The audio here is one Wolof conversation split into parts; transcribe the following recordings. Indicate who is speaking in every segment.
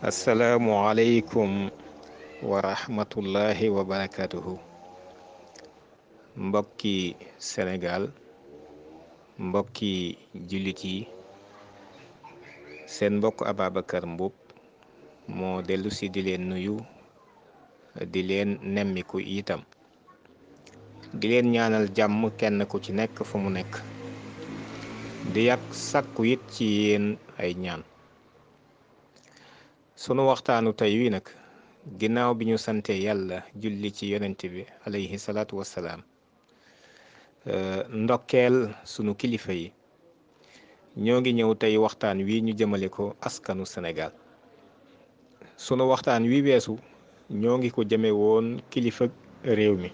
Speaker 1: asalaamualeykum wa rahmatullahi wa barakatuhu. Mbokki Sénégal, mbokki jullit yi, seen mbokk Ababacar Mboup moo dellu si di leen nuyu, di leen nemmiku itam, di leen ñaanal jàmm kenn ku ci nekk fu mu nekk, di sàkku it ci yéen ay ñaan. sunu waxtaanu tey wi nag ginnaaw bi ñu sante yàlla julli ci yonent bi alayhi salaatu wassalaam, ndokkeel sunu kilifa yi, ñoo ngi ñëw tey waxtaan wi ñu jëmale ko askanu Sénégal. sunu waxtaan wi weesu ñoo ngi ko jëme woon kilifa réew mi,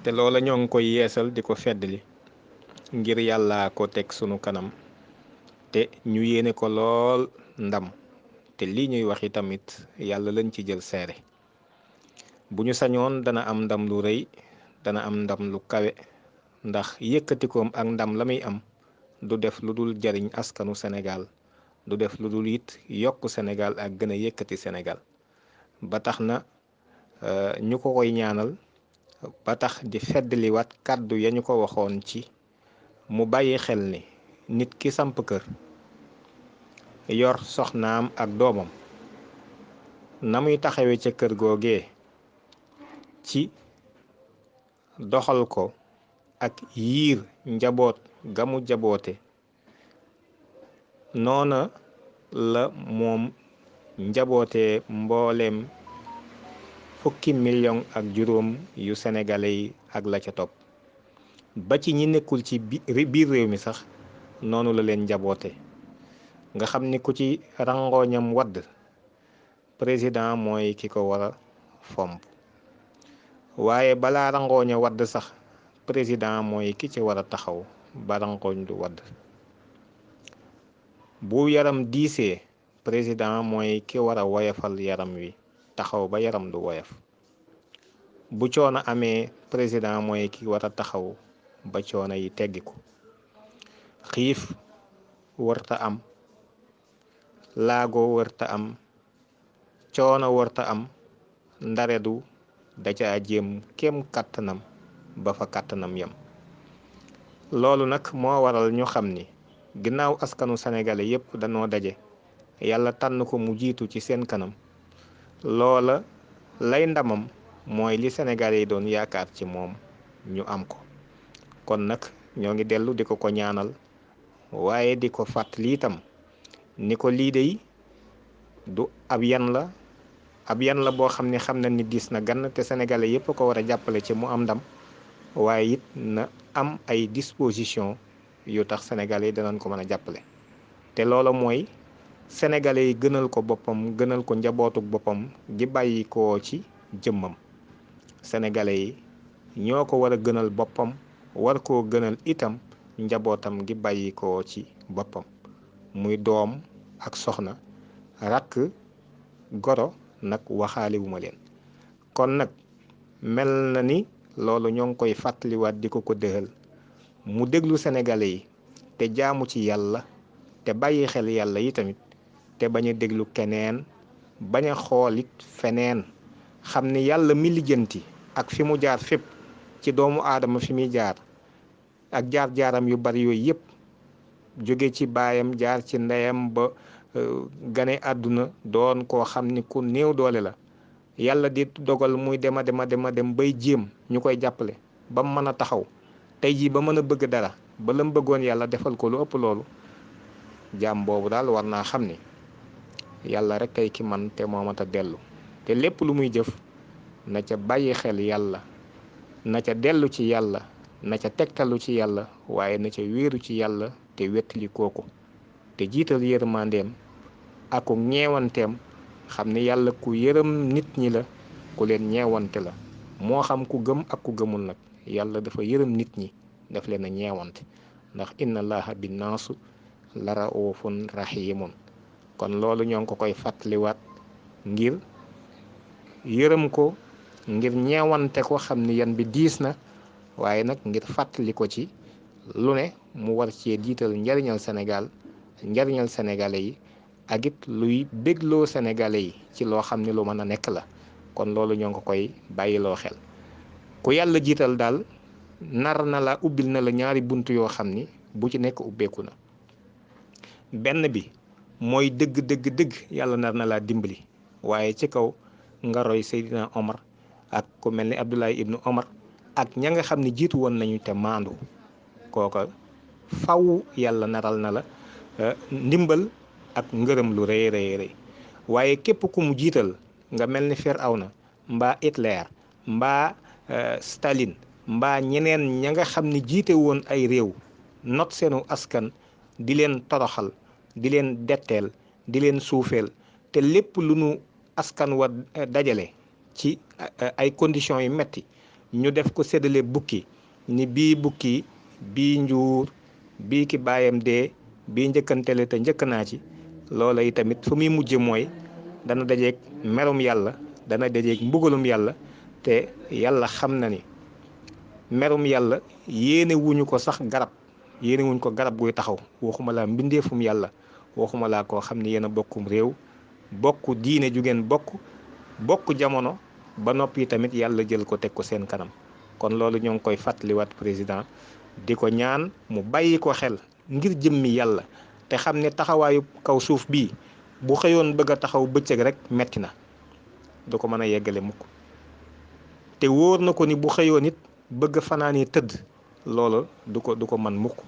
Speaker 1: te loola ñoo ngi koy yeesal di ko feddali ngir yàlla ko teg sunu kanam, te ñu yéene ko lool ndam, te lii ñuy wax tamit yàlla lañ ci jël seere. bu ñu sañoon dana am ndam lu rëy, dana am ndam lu kawe, ndax yëkkatikoom ak ndam la muy am du def lu dul jariñ askanu Sénégal, du def lu dul it yokk Sénégal ak gën a yëkkati Sénégal. ba tax na ñu ko koy ñaanal, ba tax di feddliwaat kàddu ya ñu ko waxoon ci mu bàyyi xel ni nit ki samp kër yor soxnaam ak doomam, na muy taxawee ca kër googee ci doxal ko ak yiir njaboot ga mu jaboote, noona la moom njabootee mbooleem 10 million ak juróom yu sénégalais yi ak la ca topp, ba ci ñi nekkul ci biir réew mi sax noonu la leen njaboote. nga xam ni ku ci rangooñam wadd, président mooy ki ko war a fomp, waaye balaa rangooña wadd sax président mooy ki ci war a taxaw ba rangooñ du wadd. bu yaram diisee, président mooy ki war a woyafal yaram wi, taxaw ba yaram du woyaf. bu coono amee, président mooy ki war a taxaw ba coono yi teggiku. xiif wërta am, laago wërta am, coono wërta am, ndaredu da ca jéem kem kàttanam ba fa kàttanam yam. loolu nag moo waral ñu xam ni ginnaaw askanu sénégalais yépp danoo daje, yàlla tànn ko mu jiitu ci seen kanam, loola lay ndamam mooy li sénégalais yi doon yaakaar ci moom ñu am ko. kon nag ñoo ngi dellu di ko ñaanal, waaye di ko fàttali itam ni ko lii dey du ab yan la boo xam na ni diis na gann, te sénégalais yépp ko war a jàppale ci mu am ndam, waaye it na am ay disposition yu tax sénégalais yi danañ ko mën a jàppale. te loola mooy sénégalais yi gënal ko boppam, gënal ko njabootuk boppam gi bàyyi ko ci jëmmam. sénégalais yi ñoo ko war a gënal boppam, war koo gënal itam njabootam gi bàyyi ko ci boppam, muy doom ak soxna, rakk, goro nag waxaaliwuma leen. kon nag mel na ni loolu ñoo ngi koy fàttaliwaat di ko dëxal mu déglu sénégalais yi te jaamu ci yàlla, te bàyyi xel yàlla yi tamit, te bañ a déglu keneen, bañ a xoolit feneen, xam ni yàlla mi lijjanti ak fi mu jaar fépp ci doomu aadama fi muy jaar ak jaar-jaaram yu bari yooyu yépp, jóge ci baayam jaar ci ndeyam ba gane àdduna doon koo xam ni ku néew doole la, yàlla di dogal muy dema dem bay jéem ñu koy jàppale ba mu mën a taxaw tey jii ba mën a bëgg dara, ba lam bëggoon yàlla defal ko lu ëpp loolu. jaam boobu daal war naa xam ni yàlla rek kay ki man te moomata dellu, te lépp lu muy jëf na ca bàyyi xel yàlla, na ca dellu ci yàlla, na ca tegtalu ci yàlla, waaye na ca wéeru ci yàlla te wettali kooku, te jiital yërmandeem ak ñeewanteem, xam ni yàlla ku yërëm nit ñi la, ku leen ñeewante la. moo xam ku gëm ak ku gëmul nag, yàlla dafa yërëm nit ñi, daf leen a ñeewante, ndax inna allaha binnaasu la raufun rahimun. kon loolu ñoo ngi ko koy fàttaliwaat ngir yërëm ko, ngir ñeewante ko, xam ni yan bi diis na, waaye nag ngir fàttali ko ci lu ne mu war cee jiital njariñal Sénégal, njariñal sénégalais yi, ak it luy bégloo sénégalais yi ci loo xam ne lu mën a nekk la kon loolu ñoo ngi koy bàyyiloo xel ku yàlla jiital daal nar na la ubbil na la ñaari bunt yoo xam ni bu ci nekk ubbeeku na benn bi mooy dëgg yàlla nar na laa dimbali waaye ci kaw nga roy Seydina Omar ak ku mel ni Abdoulaye ibnu Omar ak ña nga xam ne jiitu woon nañu te maandu kooka faw yàlla naral na la ndimbal ak ngërëm lu rëy rëy waaye képp ku mu jiital nga mel ni Firawna mbaa Hitler mbaa Staline mbaa ñeneen ña nga xam ne jiite woon ay réew not seenu askan di leen toroxal di leen detteel di leen suufeel te lépp lu nu askan wa dajale ci ay conditions yu metti ñu def ko séddale bukki ni bii bukki bii njuur bii ki baayam dee bii njëkkantele te njëkk naa ci loola yi tamit fu muy mujje mooy dana dajeeg merum yàlla dana dajeeg mbugalum yàlla te yàlla xam na ni merum yàlla yéene wuñu ko sax garab yéene wuñ ko garab guy taxaw waxuma laa mbindeefum yàlla waxuma laa koo xam ne yéen a bokkum réew bokk diine ju ngeen bokk jamono ba noppi tamit yàlla jël ko teg ko seen kanam kon loolu ñoo ngi koy fàttaliwaat président di ko ñaan mu bàyyi ko xel ngir jëmmi yàlla te xam ne taxawaayu kaw suuf bii bu xëyoon bëgg a taxaw bëccëg rek metti na du ko mën a yeggale mukk te wóor na ko ni bu xëyoon it bëgg fanaani tëdd loolu du ko mën mukk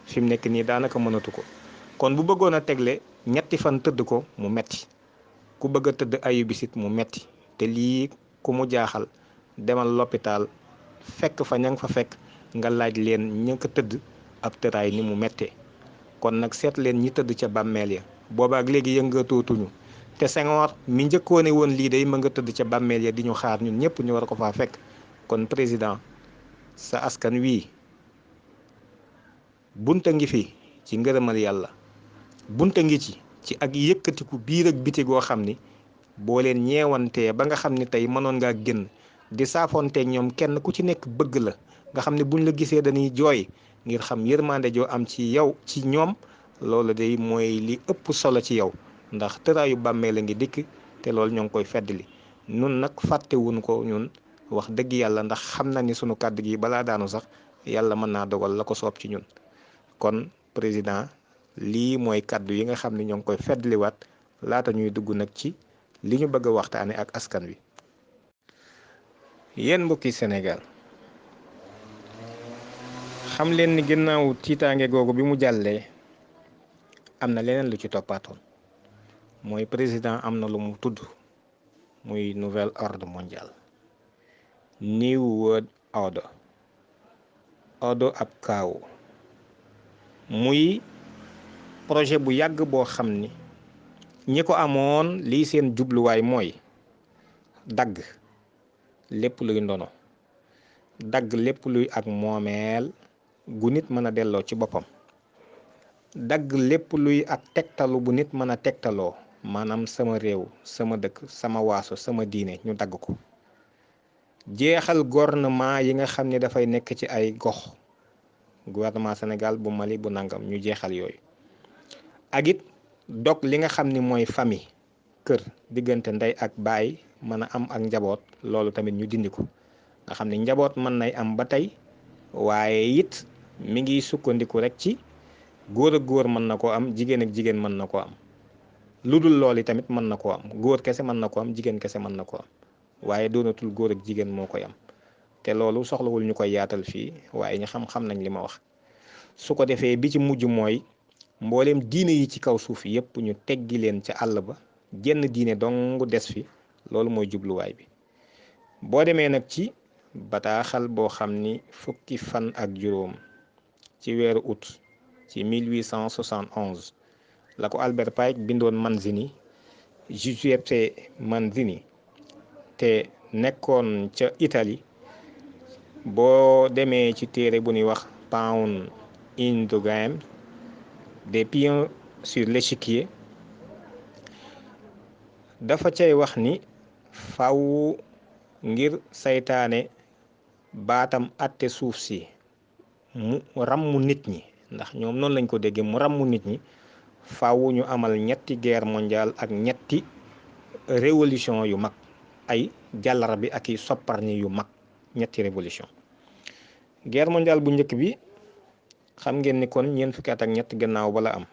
Speaker 1: fi mu nekk nii daanaka mënatu ko kon bu bëggoon a tegle ñetti fan tëdd ko mu metti ku bëgg a tëdd ayu bisit mu metti te lii ku mu jaaxal demal l'hôpital fekk fa ña nga fa fekk nga laaj leen ña ko tëdd ab tëraay ni mu mettee kon nag seet leen ñi tëdd ca bàmmeel ya boobaak léegi yëngatootuñu te Senghor mi njëkkoone woon lii day ma nga tëdd ca bàmmeel ya di ñu xaar ñun ñëpp ñu war ko faa fekk kon président sa askan wii bunta ngi fi ci ngërëmal yàlla bunta ngi ci ak yëkkatiku biir ak biti goo xam ni boo leen ñeewantee ba nga xam ni tey mënoon ngaa génn di saafonteeg ñoom kenn ku ci nekk bëgg la nga xam ne buñ la gisee dañuy jooy ngir xam yërmande joo am ci yow ci ñoom loolu day mooy li ëpp solo ci yow ndax tëraayu bàmmee la ngi dikk te loolu ñoo ngi koy feddali nun nag fàttewuñ ko ñun wax dëgg yàlla ndax xam na ni sunu kàddu gi balaa daanu sax yàlla mën naa dogal la ko soob ci ñun kon président lii mooy kàddu yi nga xam ne ñoo ngi koy feddaliwaat laata ñuy dugg nag ci li ñu bëgg a waxtaane ak askan wi yéen mbokki Sénégal xam leen ni ginnaaw tiitaange googu bi mu jàllee am na leneen lu ci toppaatoon mooy président am na lu mu tudd muy nouvel ordre mondial new world order ab kaaw muy projet bu yàgg boo xam ni ñi ko amoon lii seen jubluwaay mooy dagg lépp luy ndono dagg lépp luy ak moomeel gu nit mën a delloo ci boppam dagg lépp luy ak tegtalu bu nit mën a tegtaloo maanaam sama réew sama dëkk sama waaso sama diine ñu dagg ko jeexal gouvernement yi nga xam ne dafay nekk ci ay gox gouvernement Sénégal bu Mali bu nangam ñu jeexal yooyu ak it dog li nga xam ni mooy famille kër diggante ndey ak baay mën a am ak njaboot loolu tamit ñu dindi ko nga xam ne njaboot mën nay am ba tey waaye it mi ngi sukkandiku rek ci góor ak góor mën na koo am jigéen ak jigéen mën na koo am lu dul loolu tamit mën na koo am góor kese mën na koo am jigéen kese mën na koo am waaye doonatul góor ak jigéen moo koy am te loolu soxlawul ñu koy yaatal fii waaye ñu xam nañ li ma wax su ko defee bi ci mujj mooy mboolem diine yi ci kaw suuf yépp ñu teggi leen ca àll ba jenn diine dong des fi loolu mooy jubluwaay bi boo demee nag ci bataaxal boo xam ni fukki fan ak juróom ci weeru août ci 1871 la ko Albert Pike bindoon Manzini Giuseppe Manzini te nekkoon ca Italie boo demee ci téere bu ñuy wax Pawn in the Game des pions sur l'échiquier dafa cay wax ni faw ngir saytaane baatam atte suuf si mu ràmmu nit ñi ndax ñoom noonu lañ ko déggee mu ràmmu nit ñi faaw ñu amal ñetti guerre mondiale ak ñetti révolution yu mag ay jàllar bi ak i sopparñi yu mag ñetti révolution guerre mondiale bu njëkk bi xam ngeen ni kon ñeent fukki at ak ñett gannaaw bala am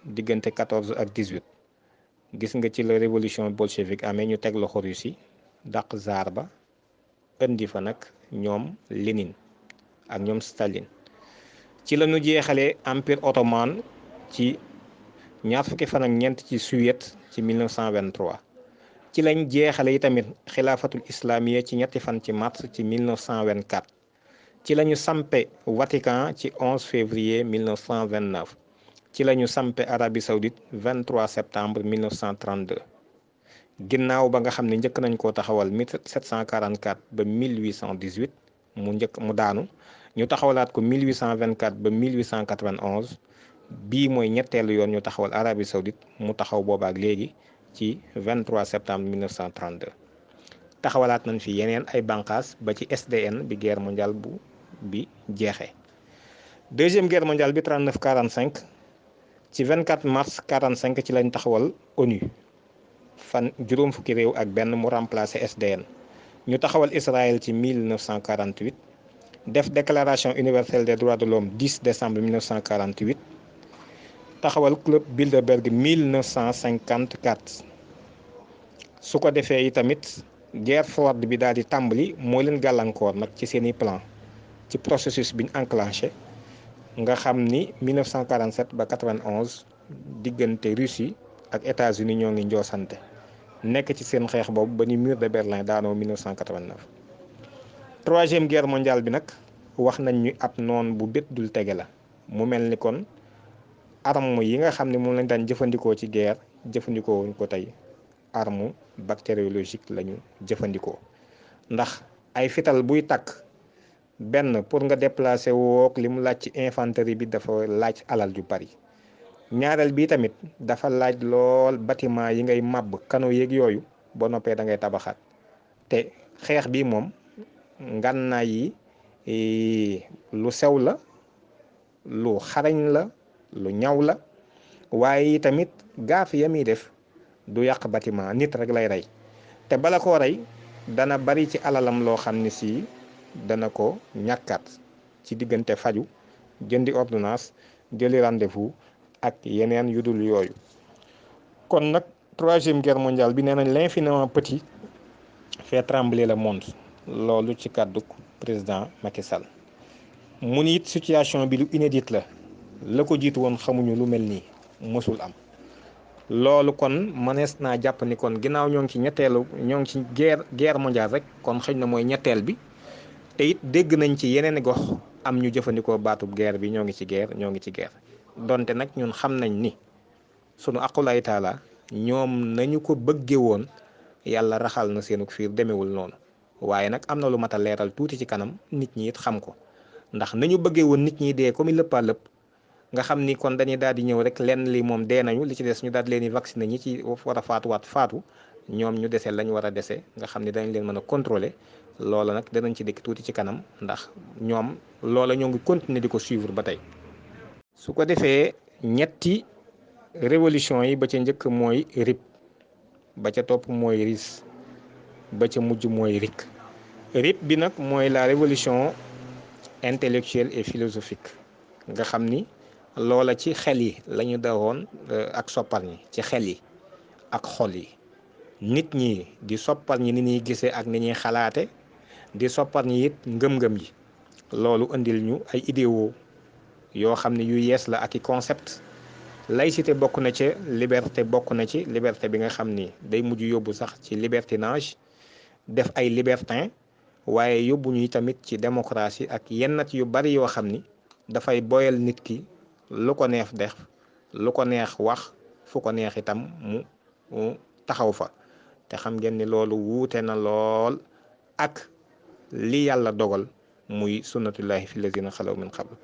Speaker 1: diggante 14 ak 18 gis nga ci la révolution bolchevique amee ñu teg loxo Russie dàq tsar ba indi fa nag ñoom Lénine ak ñoom Staline ci la ñu jeexalee empire ottoman ci ñaar fukki fan ak ñeent ci Suède ci 1923 ci lañ jeexale yi tamit xilaafatul islamiya ci ñetti fan ci mars ci 1924 ci lañu sampe Vatican ci 11 février 1929 ci lañu sampe Arabie Saoudite 23 septembre 1932 ginnaaw ba nga xam ne njëkk nañ koo taxawal 1744 ba 1818 mu daanu ñu taxawalaat ko 1824 ba 1891 bii mooy ñetteelu yoon ñu taxawal Arabie Saoudite mu taxaw boobaak léegi ci 23 septembre 1932 taxawalaat nañ fi yeneen ay bànqaas ba ci SDN bi guerre mondiale bi jeexee deuxième guerre mondiale bi 39-45 ci 24 mars 45 ci lañ taxawal ONU fan juróom fukki réew ak benn mu remplacé SDN ñu taxawal Israël ci 1948 def déclaration universelle des droits de l'homme 10 décembre 1948 taxawal club Bilderberg 1954 su ko defee tamit guerre froide bi daal di tàmbali moo leen gàllankoor nag ci seeni plan ci processus biñ enclenché nga xam ni 1947 ba 91 diggante Russie ak États-Unis ñoo ngi njoosante nekk ci seen xeex boobu ba ni mur de Berlin daanoo 1989 troisième guerre mondiale bi nag wax nañ ñu ab noon bu bét dul tege la mu mel ni kon arme yi nga xam ne moom lañ daan jëfandikoo ci guerre jëfandikoo wuñ ko tey arme bactériologique lañu jëfandikoo ndax ay fital buy takk benn pour nga déplacer wook li mu laaj ci infanterie bi dafa laaj alal ju bari ñaareel bi tamit dafa laaj lool bâtiment yi ngay màbb kano yeeg yooyu ba noppee da ngay tabaxaat te xeex bi moom ngànnaay yi lu sew la lu xarañ la lu ñaw la waaye tamit gaaf ya muy def du yàq bâtiment nit rek lay rey te bala koo rey dana bari ci alalam loo xam ne si dana ko ñàkkaat ci diggante faju jëndi ordonnance jëli rendez-vous ak yeneen yu dul yooyu kon nag troisième guerre mondiale bi nee nañ l'infiniment petit fait trembler le monde loolu ci kàddu président Macky Sall mu ni it situation bi lu inédite la ko jiitu woon xamuñu lu mel nii mësul am loolu kon mënees naa jàpp ni kon ginnaaw ñoo ngi ci guerre mondiale rek kon xëy na mooy ñetteel bi te it dégg nañ ci yeneen gox am ñu jëfandikoo baatub guerre bi ñoo ngi ci guerre donte nag ñun xam nañ ni sunu aqulay taala ñoom nañu ko bëgge woon yàlla raxal na seenu fiir demewul noonu waaye nag am na lu mat a leeral tuuti ci kanam nit ñi it xam ko ndax nañu bëggee woon nit ñi dee comme lëppaa lëpp nga xam ni kon dañuy daal di ñëw rek lenn li moom dee nañu li ci des ñu daal di leen di vacciner ñi ci war a faatu ñoom ñu dese lañ war a dese nga xam ni dañ leen mën a contrôler loola nag danañ ci dikk tuuti ci kanam ndax ñoom loola ñoo ngi continuer di ko suivre ba tey. su ko defee ñetti révolution yi ba ca njëkk mooy RIP ba ca topp mooy RIS ba ca mujj mooy RIC RIP bi nag mooy la révolution intellectuelle et philosophique nga xam ni loola ci xel yi la ñu dawoon ak soppar ñi ci xel yi ak xol yi nit ñi di soppar ñi ni ñuy gisee ak ni ñuy xalaate di soppar ñi it ngëm-ngëm yi loolu indil ñu ay idéaux yoo xam ne yu yees la ak i concept laïcité bokk na ci liberté bokk na ci liberté bi nga xam ni day mujj yóbbu sax ci libertinage def ay libertin waaye yóbbu ñu tamit ci démocratie ak yennat yu bari yoo xam ni dafay boyal nit ki lu ko neex def lu ko neex wax fu ko neex itam mu taxaw fa te xam ngeen ni loolu wuute na lool ak li yàlla dogal muy sunnatullahi fi lazina xalaw min qabl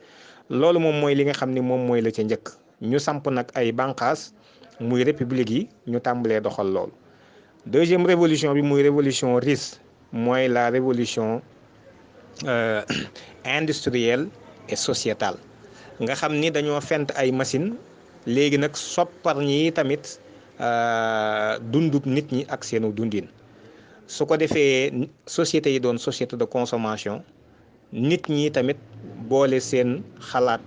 Speaker 1: loolu moom mooy li nga xam ni moom mooy la ca njëkk ñu samp nag ay bànqaas muy république yi ñu tàmbalee doxal loolu deuxième révolution bi muy révolution russe mooy la révolution industrielle et sociétale nga xam ni dañoo fent ay machine léegi nag soppar ñi tamit dundub nit ñi ak seenu dundin. su ko defee société yi doon société de consommation, nit ñi tamit boole seen xalaat,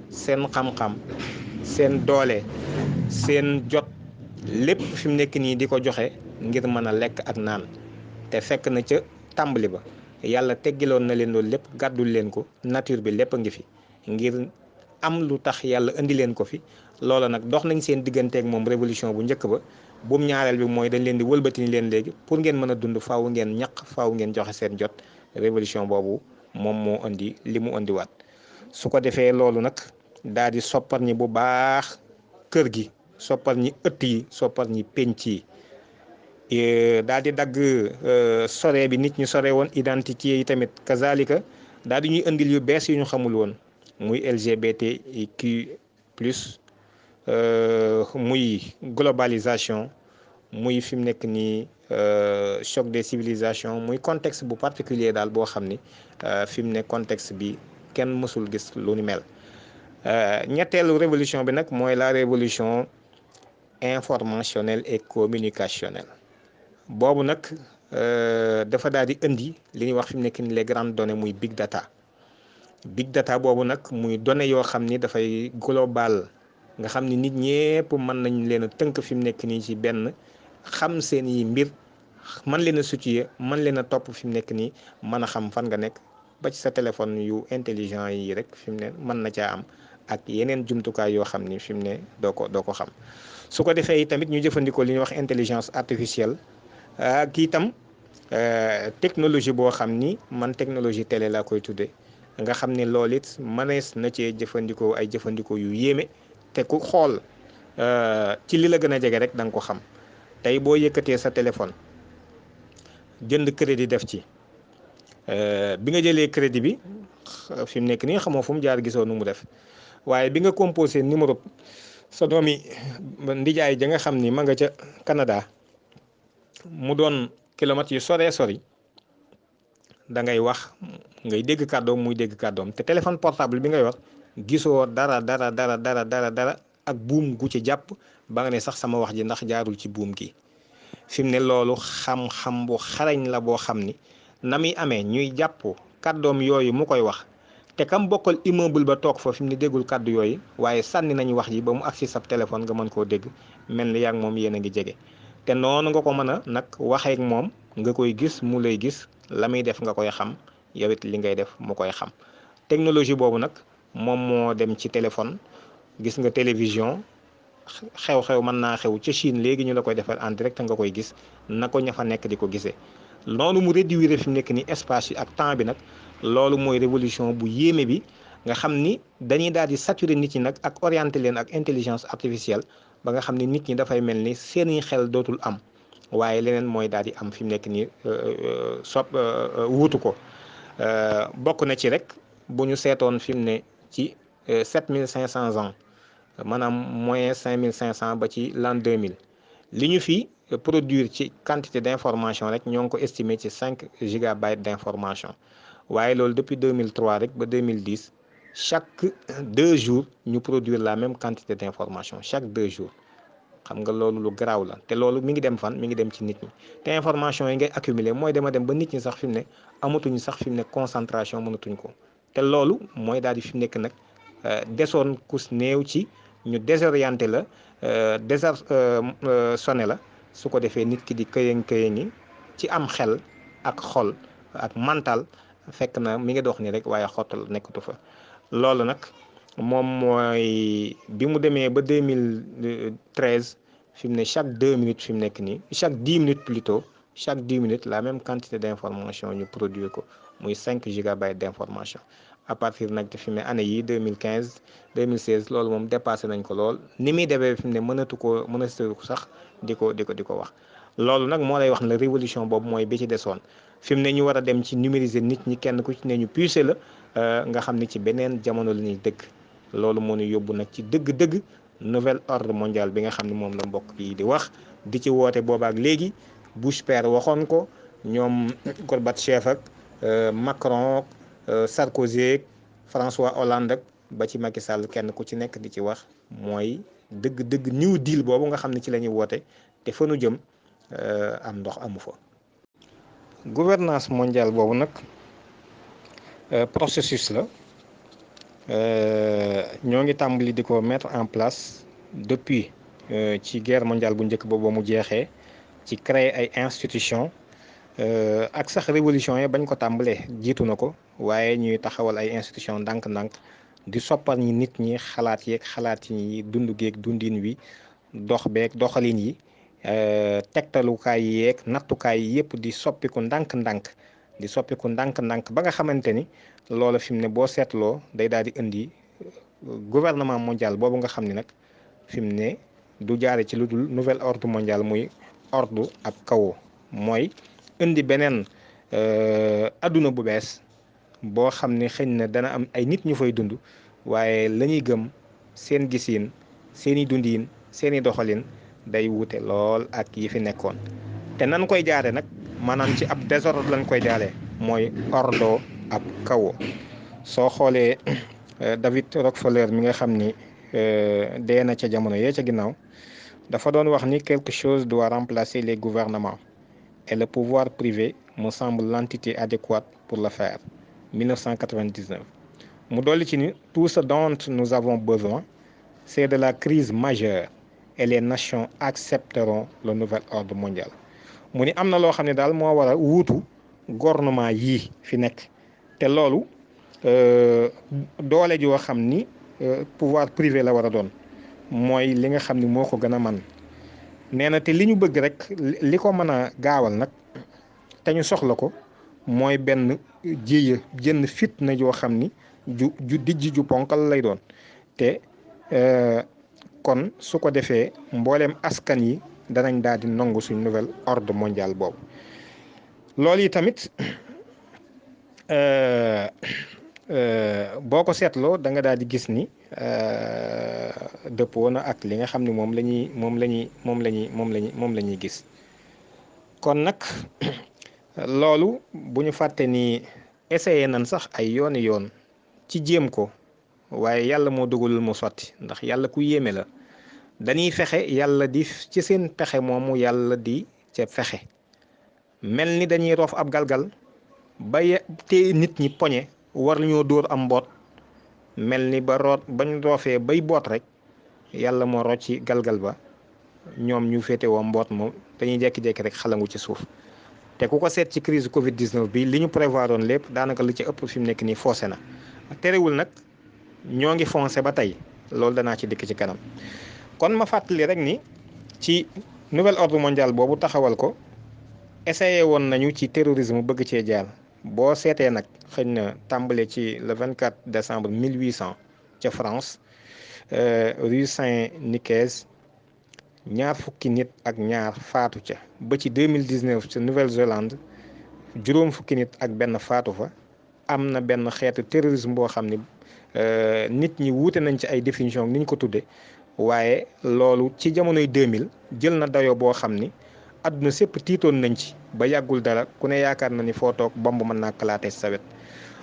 Speaker 1: seen xam-xam, seen doole, seen jot, lépp fi mu nekk nii di ko joxe ngir mën a lekk ak naan. te fekk na ca tàmbali ba yàlla teggiloon na leen loolu lépp, gàddul leen ko, nature bi lépp a ngi fi ngir am lu tax yàlla indi leen ko fi. loola nag dox nañ seen digganteeg moom révolution bu njëkk ba. buum ñaareel bi mooy dañ leen di wëlbati ni leen léegi pour ngeen mën a dund faaw ngeen ñaq, faaw ngeen joxe seen jot. révolution boobu moom moo indi li mu indiwaat. su ko defee loolu nag daal di soppar ñi bu baax kër gi, soppar ñi ëtt yi, soppar ñi penc yi, daal di dagg sore bi nit ñi sore woon, identité yi tamit kazalika daal di ñuy indil yu bees yu ñu xamul woon, muy LGBTQ plus, muy globalisation, muy fi mu nekk nii choc des civilisations, muy contexte bu particulier daal boo xam ni fi mu ne contexte bi kenn mësul gis lu ni mel. ñetteelu révolution bi nag mooy la révolution informationnelle et communicationnelle. boobu nag dafa daal di indi li ñuy wax fi mu nekk nii les grandes données, muy big data. big data boobu nag muy données yoo xam ni dafay global, nga xam ni nit ñépp mën nañ leen a tënk fi mu nekk nii ci benn, xam seen yi mbir, man leen a situer, man leen a topp fi mu nekk nii, mën a xam fan nga nekk, ba ci sa téléphone yu intelligent yi rek fi mu ne mën na caa am, ak yeneen jumtukaay yoo xam ni fi mu ne doo ko xam. su ko defee tamit ñu jëfandikoo li ñuy wax intelligence artificielle, kii itam technologie boo xam ni man technologie télé laa koy tuddee, nga xam ne loolu it mënees na cee jëfandikoo ay jëfandikoo yu yéeme, te ku xool ci li la gën a jege rek da nga ko xam. tey boo yëkkatee sa téléphone jënd crédit def ci, bi nga jëlee crédit bi fi mu nekk nii xamoo fu mu jaar, gisoo nu mu def, waaye bi nga composé numéro sa doomi ndijaay ja nga xam ni ma nga ca Canada, mu doon kilomètres yu soree sori, da ngay wax, ngay dégg kàddoom muy dégg kàddoom, te téléphone portable bi nga yor gisoo dara ak buum gu ci jàpp ba nga ne sax sama wax ji ndax jaarul ci buum gi. fi mu ne loolu xam-xam bu xarañ la boo xam ni na muy amee ñuy jàpp kàddoom yooyu mu koy wax, te kam bokkal immeuble ba toog fa fi mu ne déggul kàddu yooyu, waaye sànni nañu wax ji ba mu agsi sab téléphone nga mën koo dégg, mel ni yaa ngi moom yéen a ngi jege. te noonu nga ko mën a nag waxee ak moom, nga koy gis mu lay gis, la muy def nga koy xam, yow it li ngay def mu koy xam. technologie boobu nag moom moo dem ci téléphone. gis nga télévision, xew-xew mën naa xew ca Chine léegi ñu la koy defal en direct nga koy gis, na ko ña fa nekk di ko gisee. noonu mu réduire fi mu nekk ni espace yi ak temps bi nag, loolu mooy révolution bu yéeme bi, nga xam ni dañuy daal di saturer nit ñi nag ak orienter leen ak intelligence artificielle, ba nga xam ni nit ñi dafay mel ni seeni xel dootul am, waaye leneen mooy daal di am fi mu nekk nii wuutu ko. bokk na ci rek bu ñu seetoon fi mu ne ci 7500 ans, maanaam moyen 5500 ba ci l'an 2000, li ñu fi produire ci quantité d'information rek ñoo ngi ko estimé ci 5 gigabytes d'information. waaye loolu depuis 2003 rek ba 2010, chaque 2 jours ñu produire la même quantité d'information chaque 2 jours. xam nga loolu lu garaaw la, te loolu mi ngi dem fan, mi ngi dem ci nit ñi, te information yi ngay accumuler mooy dem ba nit ñi sax fi mu ne amatuñu sax fi mu ne concentration, mënatuñ ko. te loolu mooy daal di fi mu nekk nag desoon kus néew ci ñu désorienté la, sonné la, su ko defee nit ki di këyëng ci am xel ak xol ak mental, fekk na mi ngi dox ni rek waaye xottal nekkatu fa. loolu nag moom mooy bi mu demee ba 2013, fi mu ne chaque 2 minutes fi mu nekk nii, chaque 10 minutes plutôt, chaque 10 minutes la même quantité d'information ñu produire ko, muy 5 gigabytes d'information. à partir nag fi mu ne année yi 2015 2016 loolu moom dépassé nañ ko lool, ni muy demee fi mu ne mënatu ko sax di ko wax. loolu nag moo lay wax ne révolution boobu mooy bi ci desoon. fi mu ne ñu war a dem ci numériser nit ñi, kenn ku ci ne ñu pucer la, nga xam ni ci beneen jamono la ñuy dëkk. loolu moo ñu yóbbu nag ci dëgg-dëgg nouvel ordre mondial bi nga xam ne moom la mbokk yi di wax, di ci woote boobaak léegi. Bush père waxoon ko, ñoom Gorbatchev ak Macron, Sarkozy, François Hollande ak ba ci Macky Sall, kenn ku ci nekk di ci wax, mooy dëgg new deal boobu nga xam ne ci la ñuy woote te fa nu jëm am ndox amu fa. gouvernance mondiale boobu nag processus la ñoo ngi tàmbali di ko mettre en place depuis ci guerre mondiale bu njëkk boobu mu jeexee ci créer ay institutions ak sax révolution yi bañ ko tàmbalee jiitu na ko waaye ñuy taxawal ay institutions ndànk-ndànk di soppal ñi nit ñi xalaat yi dund geeg dundin wi dox beeg doxalin yi tegtalukaay yeeg nattukaay yi yëpp di soppiku ndànk-ndànk ba nga xamante ni loola fi mu ne boo seetloo day daal di indi gouvernement mondial boobu nga xam ne nag fi mu ne du jaare ci lu dul nouvel ordre mondial muy ordre ab kawo mooy indi beneen adduna bu bees boo xam ne xëñ na dana am ay nit ñu fay dund waaye la ñuy gëm seen gisiin seeni dundiin seeni doxalin day wuute lool ak yi fi nekkoon te nan koy jaare nag maanaam ci ab désordre lañ koy jaaree mooy ordo ab kawo soo xoolee David Rockefeller mi nga xam ni dee na ca jamono yee ca ginnaaw dafa doon wax ni quelque chose doit remplacer les gouvernements et le pouvoir privé me semble l'entité adéquate pour le faire 1999 mu dolli ci ni tout ce dont nous avons besoin c'est de la crise majeure et les nations accepteront le nouvel ordre mondial mu ni am na loo xam ne daal moo war a wuutu gouvernement yii fi nekk te loolu doole joo xam ni pouvoir privé la war a doon mooy li nga xam ni moo ko gën a man nee na te li ñu bëgg rek li ko mën a gaawal nag te ñu soxla ko mooy benn jënn fitna joo xam ni ju dijj ju ponkal lay doon te kon su ko defee mbooleem askan yi danañ daal di nangu suñ nouvel ordre mondial boobu loolu yi tamit boo ko seetloo da nga daal di gis ni dëppoo na ak li nga xam ne moom la ñuy gis kon nag loolu bu ñu fàtte ni essayé nañ sax ay yooni yoon ci jéem ko waaye yàlla moo dogalul mu sotti ndax yàlla ku yéeme la dañuy fexe yàlla di ci seen pexe moomu yàlla di ca fexe mel ni dañuy roof ab galgal ba te nit ñi poñe war ñoo dóor am mboot mel ni bañ roofee bay boot rek yàlla moo rocci galgal ba ñoom ñu féete woo mboot moom dañuy jekki-jekki rek xalangu ci suuf te ku ko seet ci crise Covid 19 bi li ñu prévoir doon lépp daanaka li ci ëpp fi mu nekk nii foncé na terewul nag ñoo ngi foncé ba tey loolu danaa ci dikk ci kanam kon ma fàttali rek ni ci nouvel ordre mondial boobu taxawal ko essayé woon nañu ci terrorisme bëgg cee jaar boo seetee nag xëy na tàmbale ci le 24 décembre 1800 ca France rue Saint-Nicaise ñaar fukki nit ak ñaar faatu ca ba ci 2019 ca Nouvelle-Zélande juróom fukki nit ak benn faatu fa am na benn xeetu terrorisme boo xam ni nit ñi wuute nañ ci ay définition ni ñu ko tudde waaye loolu ci jamonoy 2000 jël na dayo boo xam ni àdduna sépp tiitoon nañ ci ba yàggul dara ku ne yaakaar na ni foo toog bomb mën naa kalaatee sa wet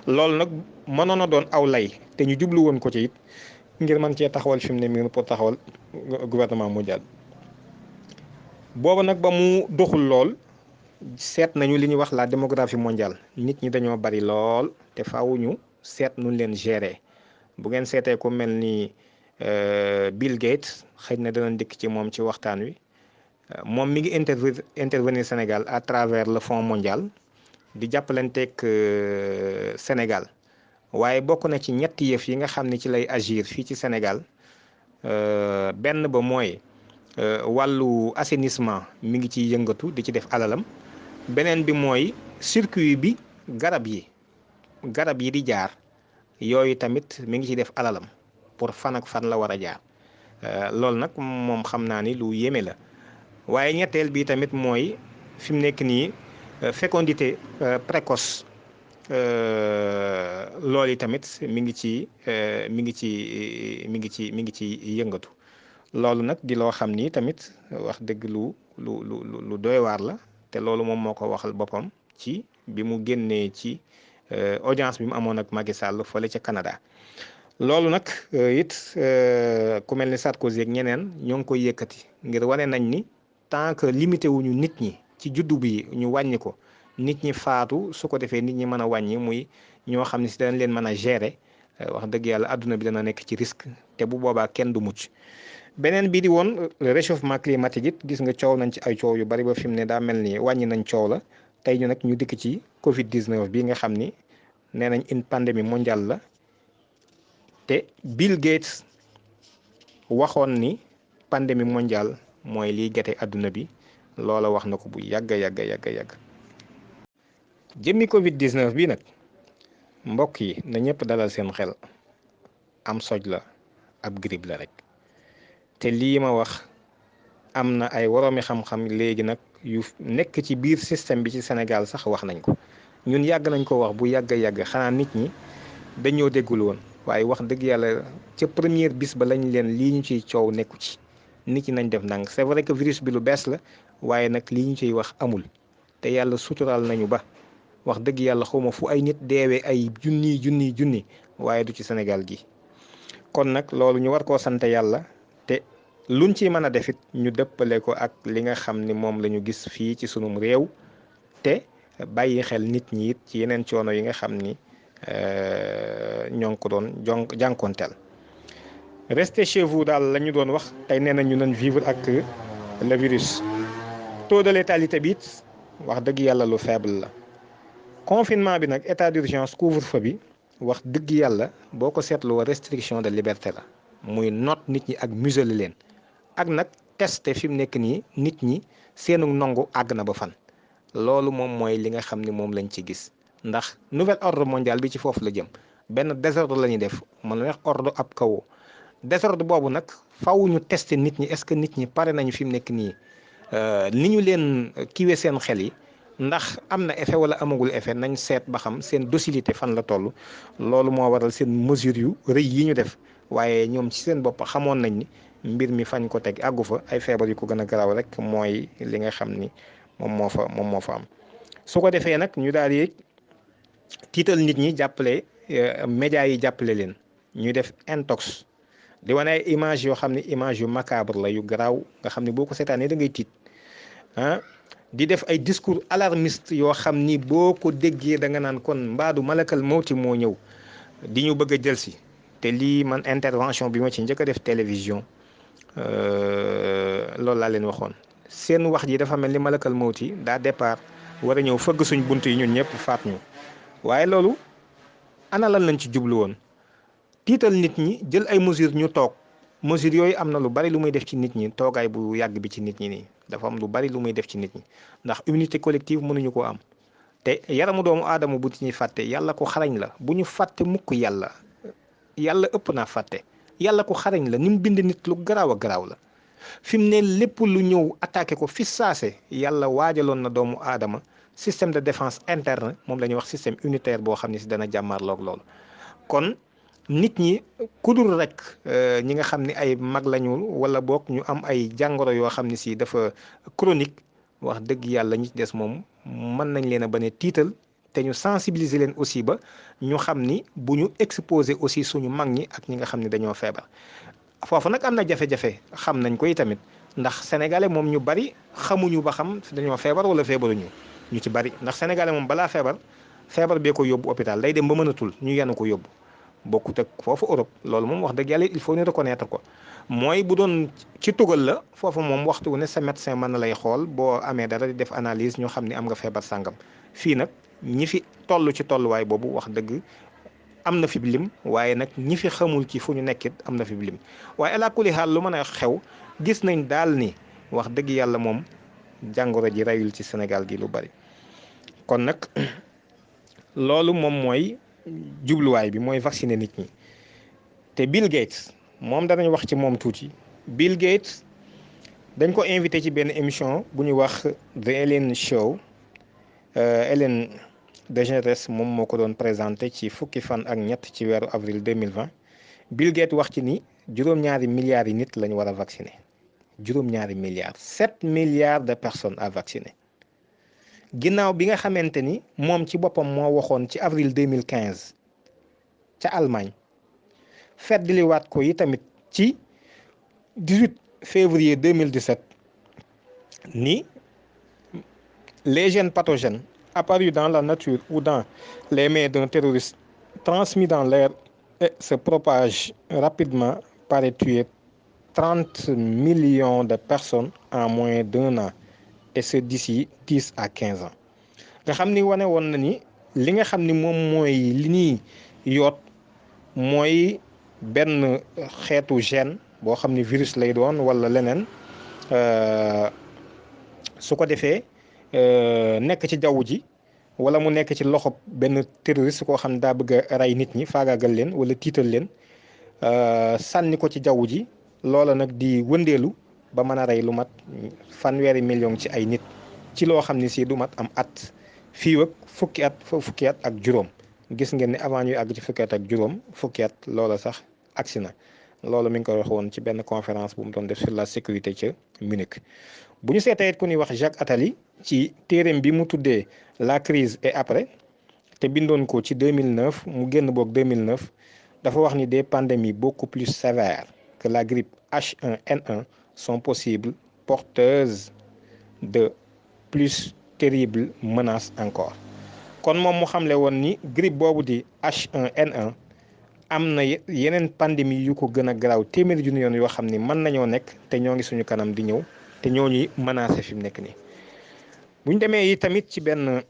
Speaker 1: loolu nag mënoon a doon aw lay te ñu jublu woon ko ci it ngir mën cee taxawal fi mu ne nii pour taxawal gouvernement mondial boobu nag ba mu doxul lool seet nañu li ñuy wax la démographie mondiale nit ñi dañoo bari lool te faaw ñu seet nuñ leen gérer bu ngeen seetee ku mel ni Bill Gates xëy na dana dikk ci moom ci waxtaan wi moom mi ngi intervenir Sénégal à travers le Fonds mondial di jàppalanteeg Sénégal waaye bokk na ci ñetti yëf yi nga xam ne ci lay agir fii ci Sénégal benn ba mooy wàllu assainissement mi ngi ciy yëngatu di ci def alalam beneen bi mooy circuit bi garab yi di jaar yooyu tamit mi ngi ciy def alalam pour fan ak fan la war a jaar loolu nag moom xam naa ni lu yéeme la waaye ñetteel bi tamit mooy fi mu nekk nii fécondité précoce loolu yi tamit mi ngi ci yëngatu loolu nag di loo xam ni tamit wax dëgg lu doy waar la te loolu moom moo ko waxal boppam ci bi mu génnee ci audience bi mu amoon ak Macky Sall fële ca Canada loolu nag it ku mel ni Sarkozy ak ñeneen ñoo ngi koy yëkkati ngir wane nañ ni tant que limité wuñu nit ñi ci juddu bi ñu wàññi ko nit ñi faatu su ko defee nit ñi mën a wàññi muy ñoo xam ne si danañ leen mën a gérer wax dëgg yàlla àdduna bi dana nekk ci risque te bu boobaa kenn du mucc. beneen bi di woon réchauffement climatique it gis nga coow nañ ci ay coow yu bari ba fi mu ne daa mel ni wàññi nañ coow la tey ñu nag ñu dikk ci Covid 19 bi nga xam ni nee nañ une pandémie mondiale la te Bill Gates waxoon ni pandémie mondiale mooy liy gete àdduna bi loola wax na ko bu yàgg yàgg yàgg yàgg. jëmmi Covid 19 bi nag mbokk yi na ñëpp dalal seen xel am soj la ab grippe la rek. te lii ma wax am na ay woroomi xam-xam léegi nag yu nekk ci biir système bi ci Sénégal sax wax nañ ko ñun yàgg nañ ko wax bu yàgg yàgg xanaa nit ñi dañoo déggul woon waaye wax dëgg yàlla ca première bis ba lañ leen lii ñu ciy coow nekku ci nit ñi nañ def ndànk c'est vrai que virus bi lu bees la waaye nag lii ñu ciy wax amul te yàlla suturaal nañu ba wax dëgg yàlla xawma fu ay nit deewee ay junni waaye du ci Sénégal gi kon nag loolu ñu war koo sant yàlla. te luñ ci mën a def it ñu dëppale ko ak li nga xam ni moom la ñu gis fii ci sunum réew te bàyyi xel nit ñi it ci yeneen coono yi nga xam ni ñoo ngi ko doon jànkonteel. restez chez vous daal la ñu doon wax tey nee na ñu nañ vivre ak le virus. taux de létalité bi it wax dëgg yàlla lu faible la. confinement bi nag état d'urgence couvre-feu bi wax dëgg yàlla boo ko seetloo restriction de liberté la. muy noot nit ñi ak muselé leen ak nag testé fi mu nekk nii nit ñi seenu nangu àgg na ba fan loolu moom mooy li nga xam ni moom lañ ci gis ndax nouvel ordre mondial bi ci foofu la jëm benn désordre la ñuy def mën na wax ordre ab kawo désordre boobu nag faw ñu testé nit ñi est-ce que nit ñi pare nañu fi mu nekk nii ni ñu leen kiiwee seen xel yi ndax am na effet wala amagul effet nañ seet ba xam seen docilité fan la toll loolu moo waral seen mesure yu rëy yi ñu def. waaye ñoom ci seen bopp xamoon nañ ni mbir mi fañ ko teg àggu fa ay feebar yu ko gën a garaaw rek mooy li nga xam ni moom moo fa am su ko defee nag ñu daal di tiital nit ñi jàppale médias yi jàppale leen ñu def intox di wane ay image yoo xam ne image yu macabre la yu garaaw nga xam ne boo ko seetaanee da ngay tiit di def ay discours alarmiste yoo xam ni boo ko déggee da nga naan kon mbaadu malakal mawti moo ñëw di ñu bëgg a jël si. te lii man intervention bi ma ci njëkk a def télévision loolu laa leen waxoon seen wax ji dafa mel ni malakal mawti daa départ war a ñëw fëgg suñ bunt yi ñun ñëpp faat ñu waaye loolu ana lan lañ ci jublu woon tiital nit ñi jël ay mesures ñu toog mesures yooyu am na lu bari lu muy def ci nit ñi toogaay bu yàgg bi ci nit ñi nii dafa am lu bari lu muy def ci nit ñi ndax immunité collective mënuñu koo am te yaramu doomu aadama bu ñuy fàtte yàlla ko xarañ la bu ñu fàtte mukk yàlla ëpp naa fàtte yàlla ko xarañ la ni mu bind nit lu garaaw a garaaw la fi mu ne lépp lu ñëw attaqué ko fi saase yàlla waajaloon na doomu aadama système de défense interne moom la ñuy wax système unitaire boo xam ne si dana jàmmarloog loolu kon nit ñi kudul rek ñi nga xam ne ay mag lañu wala boog ñu am ay jàngoro yoo xam ne si dafa chronique wax dëgg yàlla ñi ci des moom mën nañ leen a bañ a tiital te ñu sensibiliser leen aussi ba ñu xam ni bu ñu exposer aussi suñu mag ñi ak ñi nga xam ne dañoo feebar foofu nag am na jafe-jafe xam nañ ko tamit ndax sénégalais moom ñu bari xamuñu ba xam dañoo feebar wala feebaruñu ñu ci bari ndax sénégalais moom balaa feebar bee ko yóbbu hôpital day dem ba mënatul ñu yenu ko yóbbu bokkut ak foofu Europe loolu moom wax dëgg yàlla il faut ñu reconnaître ko mooy bu doon ci tugal la foofu moom waxtu wu ne sa médecin mën na lay xool boo amee dara di def analyse ñu xam ni am nga feebar sàngam fii nag ñi fi toll ci tolluwaay boobu wax dëgg am na fi lim waaye nag ñi fi xamul ci fu ñu nekkit am na fi lim waaye ala kulli xaal lu mën a xew gis nañ daal ni wax dëgg yàlla moom jàngoro ji rayul ci Sénégal gi lu bari kon nag loolu moom mooy jubluwaay bi mooy vacciner nit ñi te Bill Gates moom danañ wax ci moom tuuti Bill Gates dañ ko invité ci benn émission bu ñu wax The Ellen Show Ellen DeGeneres moom moo ko doon présenté ci fukki fan ak ñett ci weeru avril 2020 Bill Gates wax ci ni juróom-ñaari milliards yi nit lañu war a vacciner juróom-ñaari milliards 7 milliards de personnes à vacciner ginnaaw bi nga xamante ni moom ci boppam moo waxoon ci avril 2015 ca Allemagne feddliwaat ko yi tamit ci 18 février 2017 ni les gènes pathogènes apparus dans la nature ou dans les mains d'un terroriste transmis dans l'air et se propagent rapidement paraît tuer 30 millions de personnes en moins d'1 an et ce d'ici 10 à 15 ans nga xam ni wane woon na ni li nga xam ni moom mooy li ñuy yoot mooy benn xeetu gène boo xam ni virus lay doon wala leneen su ko defee nekk ci jaww ji wala mu nekk ci loxo benn terroriste koo xam ne daa bëgg a rey nit ñi faagaagal leen wala tiital leen sànni ko ci jaww ji loola nag di wëndeelu ba mën a rey lu mat 1,000 million ci ay nit ci loo xam ne si du mat am at fii ak fukki at ak juróom gis ngeen ne avant ñuy àgg ci fukki at ak juróom fukki at loola sax agsi na loolu mi ngi ko wax woon ci benn conférence bu mu doon def sur la sécurité ca Munich. bu ñu seetee it ku ñuy wax Jacques Attali ci téereem bi mu tuddee la crise et après te bindoon ko ci 2009 mu génn boog 2009 dafa wax ni des pandémies beaucoup plus sévères que la grippe H1N1 sont possibles, porteuses de plus terribles menaces encore. kon moom mu xamle woon ni grippe boobu di H1N1 am na yeneen pandémie yu ko gën a garaaw téeméeri junni yoon yoo xam ni mën nañoo nekk te ñoo ngi suñu kanam di ñëw te ñoo ñuy menacé fi mu nekk nii bu ñu demee yi tamit ci benn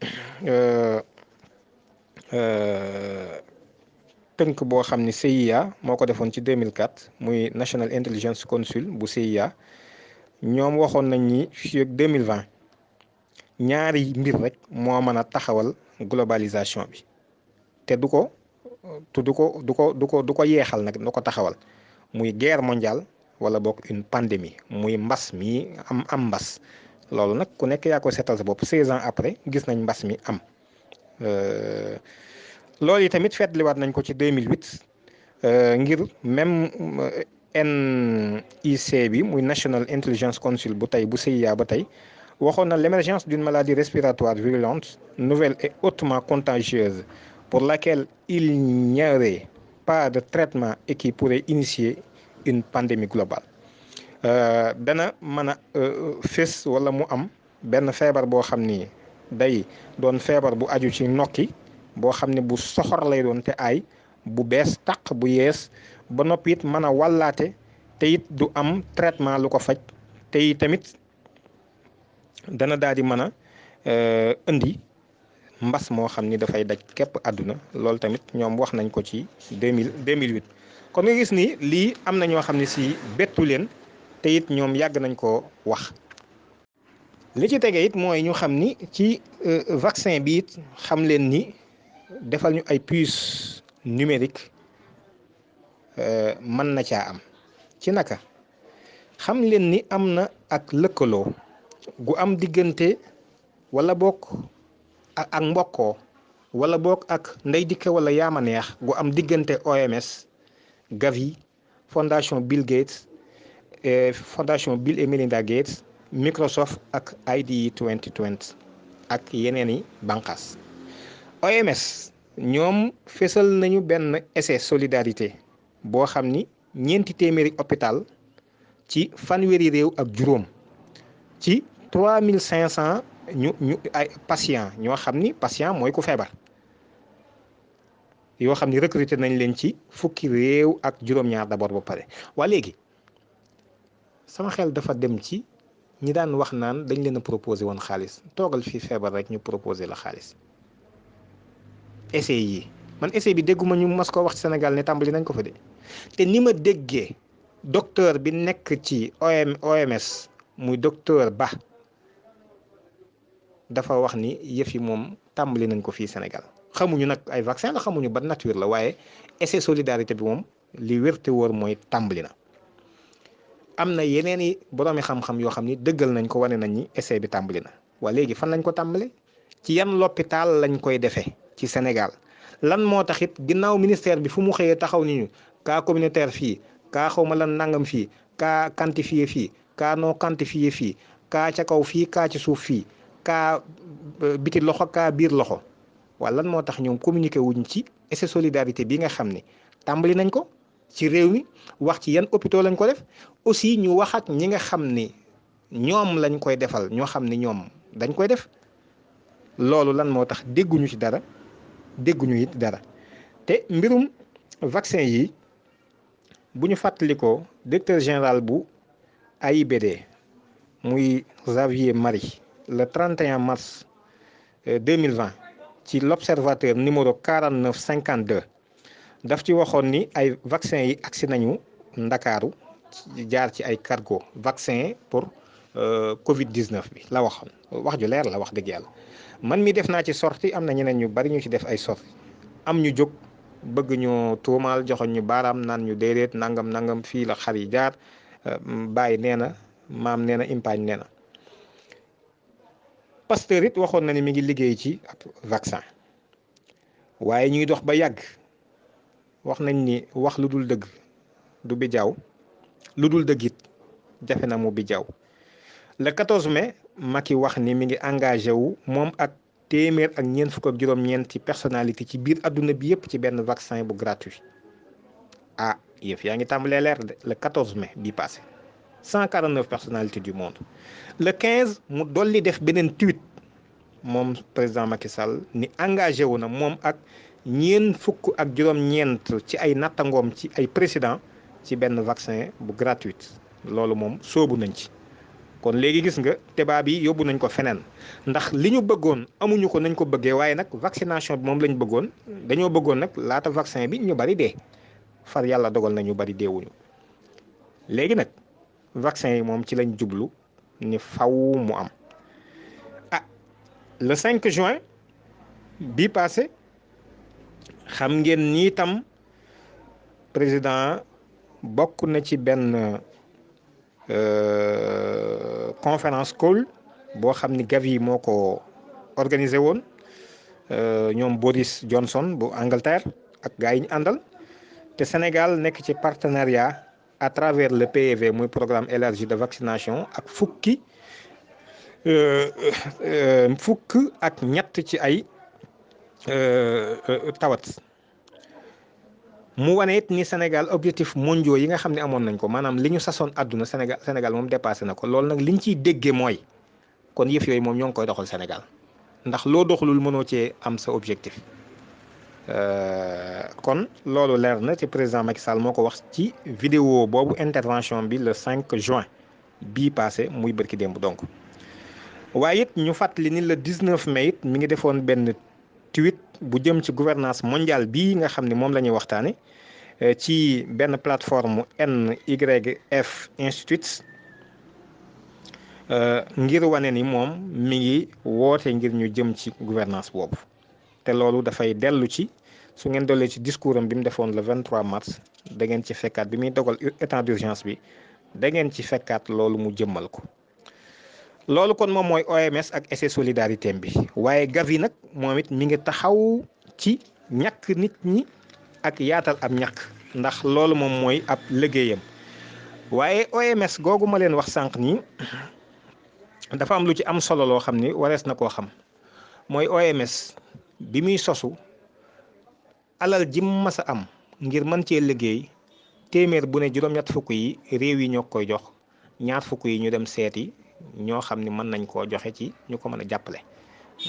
Speaker 1: tënk boo xam ni CIA moo ko defoon ci 2004 muy National Intelligence Council bu CIA ñoom waxoon nañ ni fii ak 2020 ñaari mbir rek moo mën a taxawal globalisation bi te du ko yeexal nag du ko taxawal muy guerre mondiale wala boog une pandémie muy mbas mi am mbas loolu nag ku nekk yaa ko seetal sa bopp 16 ans après gis nañ mbas mi am loolu yi tamit fetliwaat nañ ko ci 2008 ngir même NIC bi muy National Intelligence Council bu tey bu CIA ba tey waxoon na l'émergence d'une maladie respiratoire virulente nouvelle et hautement contagieuse pour laquelle il n'y aurait pas de traitement et qui pourrait initier une pandémie globale dana mën a fés wala mu am benn feebar boo xam ni day doon feebar bu aju ci nokki boo xam ne bu soxor lay doon te aay bu bees tàq bu yees ba noppi it mën a wàllaate te it du am traitement lu ko faj te it tamit dana daal di mën a indi mbas moo xam ni dafay daj képp àdduna loolu tamit ñoom wax nañ ko ci 2008 kon nga gis ni lii am na ñoo xam ne si bettu leen te it ñoom yàgg nañ koo wax. li ci tege it mooy ñu xam ni ci vaccin bi it xam leen ni defal ñu ay puces numérique mën na caa am ci naka xam leen ni am na ak lëkkaloo gu am diggante wala bokk ak mbokkoo wala bokk ak ndey dikke wala yaama neex gu am diggante OMS Gavi fondation Bill Gates fondation Bill et Melinda Gates Microsoft ak IDE 2020 ak yeneen i bànqaas OMS ñoom fésal nañu benn essai solidarité boo xam ni 4 téeméeri hôpital ci fanweeri réew ak juróom ci 3500 ñu ay patient ñoo xam ni patient mooy ku feebar yoo xam ni recruter nañ leen ci fukki réew ak juróom-ñaar d'abord ba pare waa léegi sama xel dafa dem ci ñi daan wax naan dañ leen a proposé woon xaalis toogal fii feebar rek ñu proposé la xaalis essai yi man essai bi dégguma ñu mas ko wax ci Sénégal ne tàmbali nañ ko fa de te ni ma déggee docteur bi nekk ci OMS muy docteur Ba dafa wax ni yëf yi moom tàmbali nañ ko fii Sénégal xamuñu nag ay vaccin la xamuñu ban nature la waaye essai solidarité bi moom li wér te wóor mooy tàmbali na. am na yeneen i boroomi xam-xam yoo xam ni dëggal nañ ko wane nañ ni essai bi tàmbali na waa léegi fan lañ ko tàmbale ci yan l'hôpital lañ koy defee ci Sénégal lan moo taxit ginnaaw ministère bi fu mu xëyee taxaw ni ñu cas communautaire fii cas xawma lan nangam fii cas quantifié fii cas non quantifié fii cas ca kaw fii cas ci suuf fii cas biti loxo cas biir loxo waa lan moo tax ñoom communiqué wuñ ci essai solidarité bi nga xam ni tàmbali nañ ko ci réew mi wax ci yan hôpitaux lañ ko def aussi ñu wax ak ñi nga xam ni ñoom lañ koy defal ñoo xam ni ñoom dañ koy def. loolu lan moo tax dégguñu ci dara dégguñu it dara te mbirum vaccin yi bu ñu fàttalikoo directeur général bu AIBD muy Xavier Marie le 31 mars 2020 ci l'observateur numéro 4952 daf ci waxoon ni ay vaccin yi agsi nañu Ndakaaru jaar ci ay cargo vaccin pour Covid 19 bi la waxoon wax ju leer la wax dëgg yàlla. man mi def naa ci sorti am na ñeneen ñu bari ñu ci def ay sorti am ñu jóg bëgg ñu tuumaal joxoñ ñu baaraam naan ñu déedéet nangam fii la xar yi jaar bàyyi nee na maam nee na impaañ nee na Pasteur it waxoon na ni mi ngi liggéey ci ab vaccin waaye ñuy dox ba yàgg wax nañ ni wax lu dul dëgg du bi jaaw lu dul dëgg it jafe na mu bi jaaw le 14 mai Macky wax ni mi ngi engagé wu moom ak téeméer ak ñeent fukk ak juróom-ñeenti personnalité ci biir adduna bi yëpp ci benn vaccin bu gratuit ah yëf yaa ngi tàmbalee leer de le 14 mai bii passé 149 personnalités du monde le 15 mu dolli def beneen tweet moom président Macky Sall ni engagé wu na moom ak ñeent fukk ak juróom-ñeent ci ay nattangoom ci ay président ci benn vaccin bu gratuit loolu moom soobu nañ ci. kon léegi gis nga débat bi yóbbu nañ ko feneen ndax li ñu bëggoon amuñu ko nañ ko bëggee waaye nag vaccination bi moom lañ bëggoon dañoo bëggoon nag laata vaccin bi ñu bari dee far yàlla dogal na ñu bari deewuñu léegi nag vaccin yi moom ci lañ jublu ni faw mu am ah le 5 juin bii passé xam ngeen ni itam président bokk na ci benn conférence call boo xam ni Gavi moo ko organisé woon ñoom Boris Johnson bu Angleterre ak gars yi ñu àndal te Sénégal nekk ci partenariat à travers le PEV muy programme élargi de vaccination ak fukk ak ñett ci ay tawat mu wane it ni Sénégal objectif mondiaux yi nga xam ne amoon nañ ko maanaam li ñu sasoon àdduna Sénégal moom dépassé na ko loolu nag liñ ciy déggee mooy kon yëf yooyu moom ñoo ngi koy doxal Sénégal ndax loo doxalul mënoo cee am sa objectif kon loolu leer na ci président Macky Sall moo ko wax ci vidéo boobu intervention bi le 5 juin bii passé muy bërki démb donc waaye it ñu fàttali ni le 19 mai it mi ngi defoon benn tweet bu jëm ci gouvernance mondiale bii nga xam ne moom la ñuy waxtaane ci benn plateforme NYF Institute ngir wane ni moom mi ngi woote ngir ñu jëm ci gouvernance boobu te loolu dafay dellu ci su ngeen dollee ci discours am bi mu defoon le 23 mars da ngeen ci fekkaat bi muy dogal état d'urgence bi da ngeen ci fekkaat loolu mu jëmmal ko loolu kon moom mooy OMS ak essai solidarité bi waaye Gavi nag moom it mi ngi taxaw ci ñàkk nit ñi ak yaatal ab ñàkk ndax loolu moom mooy ab liggéeyam waaye OMS googu ma leen wax sànq nii dafa am lu ci am solo loo xam ni warees na koo xam mooy OMS bi muy sosu alal ji mas a am ngir mën cee liggéey téeméer bu ne juróom-ñett fukk yi réew yi ñoo koy jox ñaar fukk yi ñu dem seeti ñoo xam ni mën nañ koo joxe ci ñu ko mën a jàppale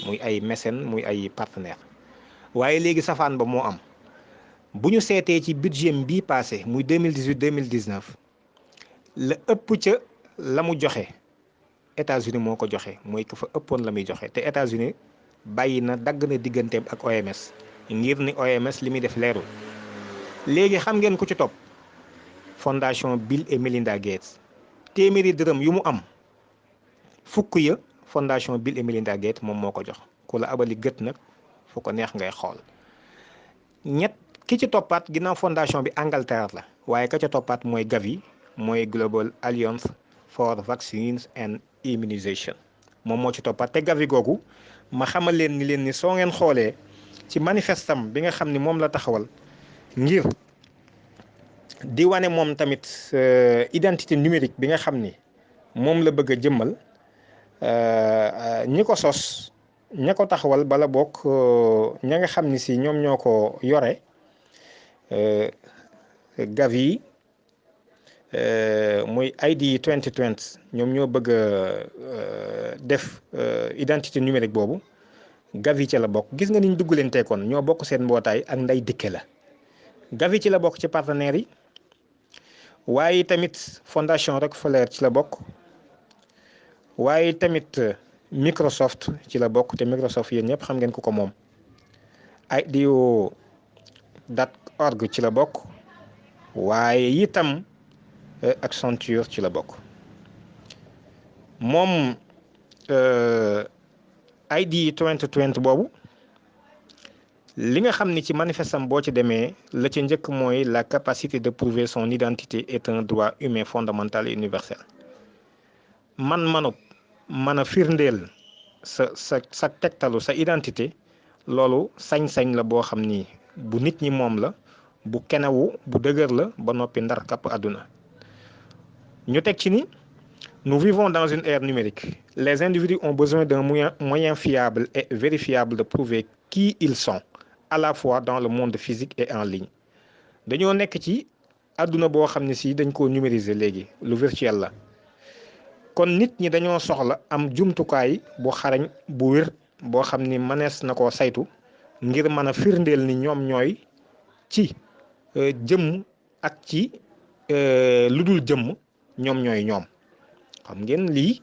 Speaker 1: muy ay mécène muy ay partenaire waaye léegi safaan ba moo am bu ñu seetee ci budget bii passé muy 2018 2019 la ëpp ca la mu joxe États-Unis moo ko joxe mooy que fa ëppoon la muy joxe te États-Unis bàyyi na dagg na digganteem ak OMS ngir ni OMS li muy def leerul léegi xam ngeen ku ci topp fondation Bill et Melinda Gates téeméeri dërëm yu mu am fukk ya fondation Bill et Melinda Gates moom moo ko jox ku la abali gët nag fu ko neex ngay xool ñett ki ci toppaat ginnaaw fondation bi Angleterre la waaye ka ca toppaat mooy Gavi mooy Global Alliance for Vaccines and Immunization moom moo ci toppaat te Gavi googu ma xamal leen ni soo ngeen xoolee ci manifestam bi nga xam ni moom la taxawal ngir di wane moom tamit identité numérique bi nga xam ni moom la bëgg a jëmmal ñi ko sos ña ko taxawal bala bokk ña nga xam ni si ñoom ñoo ko yore Gavi muy ID 2020 ñoom ñoo bëgg def identité numérique boobu Gavi ci la bokk. Gis nga niñ duggalantee kon ñoo bokk seen mbootaay ak nday dikke la. Gavi ci la bokk ci partenaires yi waaye tamit Fondation Rockefeller ci la bokk waaye tamit Microsoft ci la bokk te Microsoft yéen ñëpp xam ngeen ku ko moom. IDEO.org ci la bokk waaye itam Accenture ci la bokk. moom ID 2020 boobu li nga xam ni ci manifestam boo ci demee la ci njëkk mooy la capacité de prouver son identité est un droit humain fondamental et universel. manub mën a firndeel sa tegtalu sa identité loolu sañ-sañ la boo xam ni bu nit ñi moom la bu kenewu bu dëgër la ba noppi ndar kapp àdduna. ñu teg ci ni nous vivons dans une ère numérique. Les individus ont besoin d'un moyen fiable et vérifiable de prouver qui ils sont, à la fois dans le monde physique et en ligne. dañoo nekk ci àdduna boo xam ne si dañ koo numériser léegi lu virtuel la kon nit ñi dañoo soxla am jumtukaay bu xarañ bu wér boo xam ni mënees na koo saytu ngir mën a firndeel ni ñoom ñooy ci jëmm ak ci lu dul jëmm ñoom ñooy ñoom. xam ngeen lii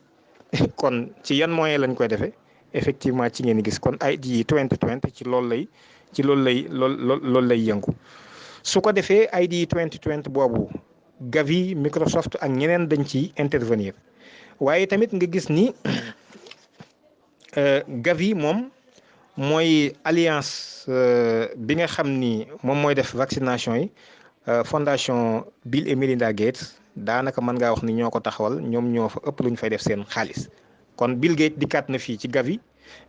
Speaker 1: kon ci yan moyen lañ koy defee effectivement ci ngeen gis kon ID 2020 ci loolu lay yëngu su ko defee ID 2020 boobu Gavi Microsoft ak ñeneen dañ ci intervenir waaye tamit nga gis ni Gavi moom mooy alliance bi nga xam ni moom mooy def vaccination yi fondation Bill et Melinda Gates daanaka mën ngaa wax ni ñoo ko taxawal ñoom ñoo fa ëpp lu ñu fay def seen xaalis kon Bill Gates dikkaat na fii ci Gavi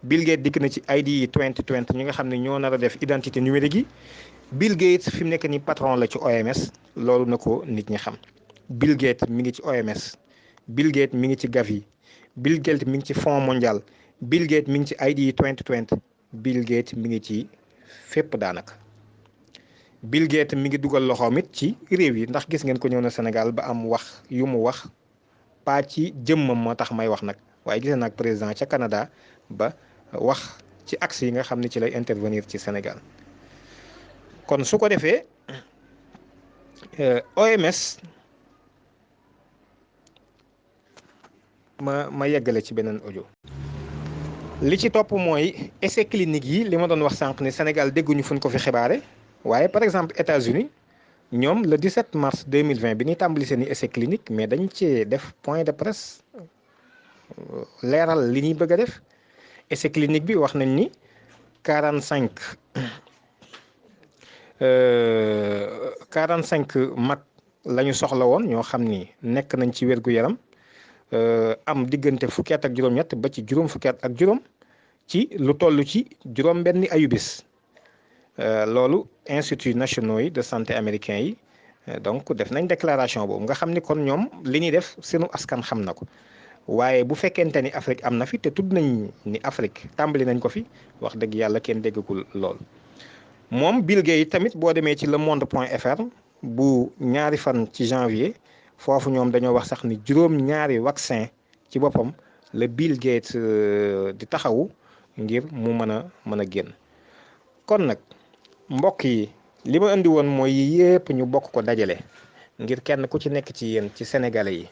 Speaker 1: Bill Gates dikk na ci ID 2020 ñi nga xam ne ñoo nar a def identité numérique yi Bill Gates fi mu nekk ni patron la ci OMS loolu na ko nit ñi xam. Bill Gates mi ngi ci OMS Bill Gates mi ngi ci Gavi Bill Gates mi ngi ci Fonds mondial Bill Gates mi ngi ci ID 2020 Bill Gates mi ngi ci fépp daanaka. Bill Gates mi ngi dugal loxoom it ci réew yi ndax gis ngeen ko ñëw na Sénégal ba am wax yu mu wax pas ci jëmmam moo tax may wax nag waaye gis nag président ca Canada ba wax ci axe yi nga xam ne ci lay intervenir ci Sénégal kon su ko defee OMS ma yeggale ci beneen audio. li ci topp mooy essai clinique yi li ma doon wax sànq ni Sénégal dégguñu fuñ ko fi xibaare waaye par exemple États-Unis ñoom le 17 mars 2020 bi ñuy tàmbali seen i essai clinique mais dañ ci def point de presse leeral li ñuy bëgg a def essai clinique bi wax nañ ni 45 mag la ñu soxla woon ñoo xam ni nekk nañ ci wér-gu-yaram am diggante fukki at ak juróom-ñett ba ci juróom fukki at ak juróom ci lu toll ci juróom-benni ayubés loolu institut nationaux yi de santé américain yi donc def nañ déclaration boobu nga xam ni kon ñoom li ñuy def seenu askan xam na ko waaye bu fekkente ni Afrique am na fi te tudd nañ ni Afrique tàmbali nañ ko fi wax dëgg yàlla kenn déggagul lool. moom Bill Gates tamit boo demee ci lemonde.fr bu ñaari fan ci janvier foofu ñoom dañoo wax sax ni juróom-ñaari vaccin ci boppam la Bill Gates di taxawu ngir mu mën a génn kon nag mbokk yi li ma indi woon mooy yépp ñu bokk ko dajale ngir kenn ku ci nekk ci yéen ci sénégalais yi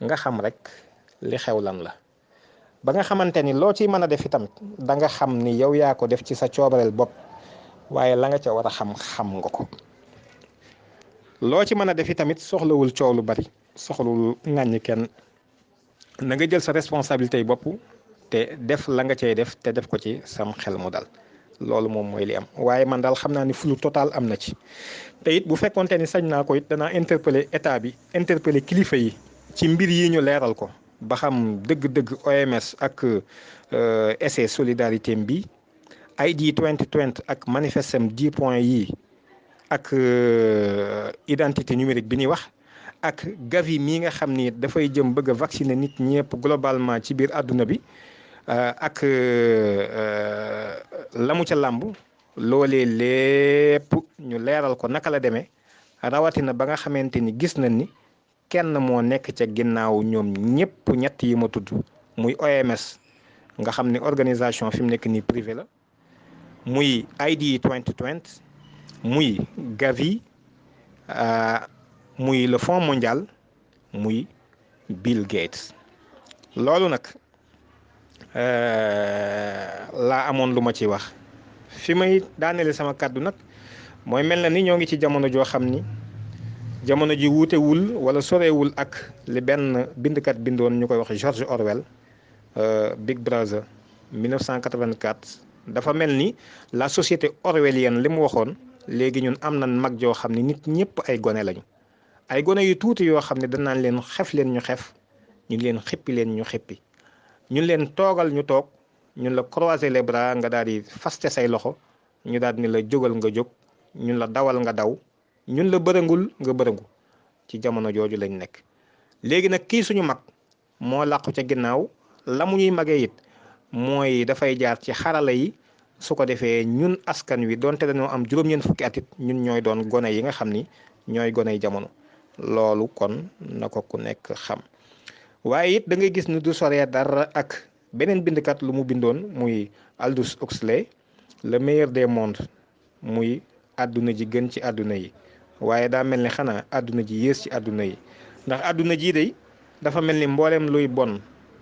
Speaker 1: nga xam rek li xew lan la ba nga xamante ni loo ciy mën a def itam da nga xam ni yow yaa ko def ci sa coobareel bopp waaye la nga ca war a xam nga ko loo ci mën a def itamit soxlawul coow lu bari soxlawul ŋàññi kenn na nga jël sa responsabilité yi bopp te def la nga cay def te def ko ci sam xel mu dal loolu moom mooy li am waaye man daal xam naa ni flou total am na ci te it bu fekkonte ni sañ naa ko it danaa interpeller état bi interpeller kilifa yi ci mbir yi ñu leeral ko ba xam dëgg-dëgg OMS ak essai solidarité bi ID 2020 ak manifestem 10 points yi ak identité numérique bi ñuy wax ak Gavi mii nga xam ni dafay jëm bëgg a vacciner nit ñëpp globalement ci biir àdduna bi ak la mu ca làmb loolee lépp ñu leeral ko naka la demee rawatina ba nga xamante ni gis nañ ni kenn moo nekk ca ginnaaw ñoom ñëpp ñett yi ma tudd muy OMS nga xam ne organisation fi mu nekk nii privé la muy ID 2020 muy Gavi muy le Fonds mondial muy Bill Gates. loolu nag laa amoon lu ma ci wax fi may daanele sama kàddu nag mooy mel na ni ñoo ngi ci jamono joo xam ni jamono ji wuutewul wala sorewul ak li benn bindkat bindoon ñu koy wax George Orwell Big Brother 1984 dafa mel ni la société orwellienne li mu waxoon léegi ñun am na mag joo xam ni nit ñëpp ay gone lañu ay gone yu tuuti yoo xam ne danaan leen xef leen ñu xef ñun leen xippi leen ñu xippi ñun leen toogal ñu toog ñun la croiser les bras nga daal di faste say loxo ñu daal ni la jógal nga jóg ñun la dawal nga daw ñun la bërëngul nga bërëngu ci jamono jooju lañ nekk. léegi nag kii suñu mag moo làqu ca ginnaaw la mu ñuy magee it mooy dafay jaar ci xarala yi su ko defee ñun askan wi donte dañoo am juróom-ñeent fukki at it ñun ñooy doon gone yi nga xam ni ñooy goney jamono loolu kon na ko ku nekk xam. waaye it da ngay gis ni du soree dara ak beneen bindkat lu mu bindoon muy Aldous Huxley le meilleur des mondes muy àdduna ji gën ci àdduna yi waaye daa mel ni xanaa àdduna ji yées ci àdduna yi ndax àdduna jii day dafa mel ni mbooleem luy bon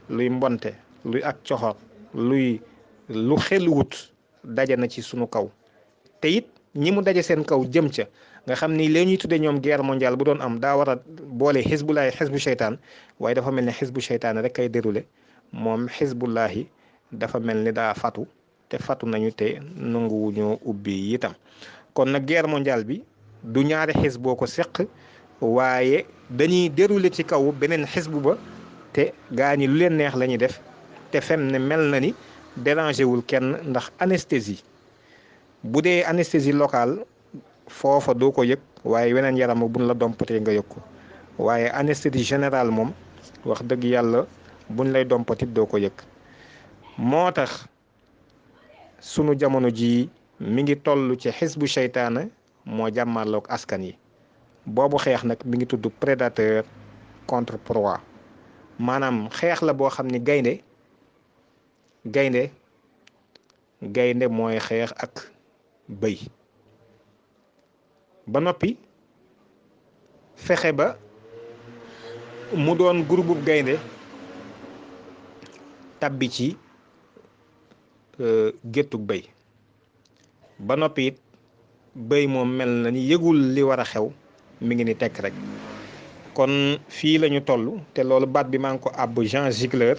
Speaker 1: luy mbonte luy ak coxor lu xel wut daje na ci sunu kaw te it ñi mu daje seen kaw jëm ca nga xam ni lee ñuy tuddee ñoom guerre mondiale bu doon am daa war a boole xisbullahi xisbu seytaan waaye dafa mel ni xisbu seytaan rek kay déroulé moom xisbullahi dafa mel ni daa fatu te fatu nañu te nanguwuñoo ubbi itam kon nag guerre mondiale bi du ñaari xisboo ko seq waaye dañuy déroulé ci kaw beneen xisbu ba te gaa ñi lu leen neex la ñuy def te fem ne mel na ni dérangé wul kenn ndax anesthésie bu dee anesthésie locale foofa doo ko yëg waaye weneen yaram buñ la dompatee nga yëg ko waaye anesthésie générale moom wax dëgg yàlla buñ lay dompatit doo ko yëg moo tax sunu jamono ji mi ngi toll ci xisbu seytaane moo jàmmarloog askan yi boobu xeex nag mi ngi tudd prédateur contre proie maanaam xeex la boo xam ni gaynde mooy xeex ak bëy ba noppi fexe ba mu doon groupe gaynde tabbi ci géttug bëy ba noppi it bëy moom mel na ni yëgul li war a xew mi ngi ni tekk rek kon fii lañu toll te loolu baat bi maa ngi ko àbb Jean Ziegler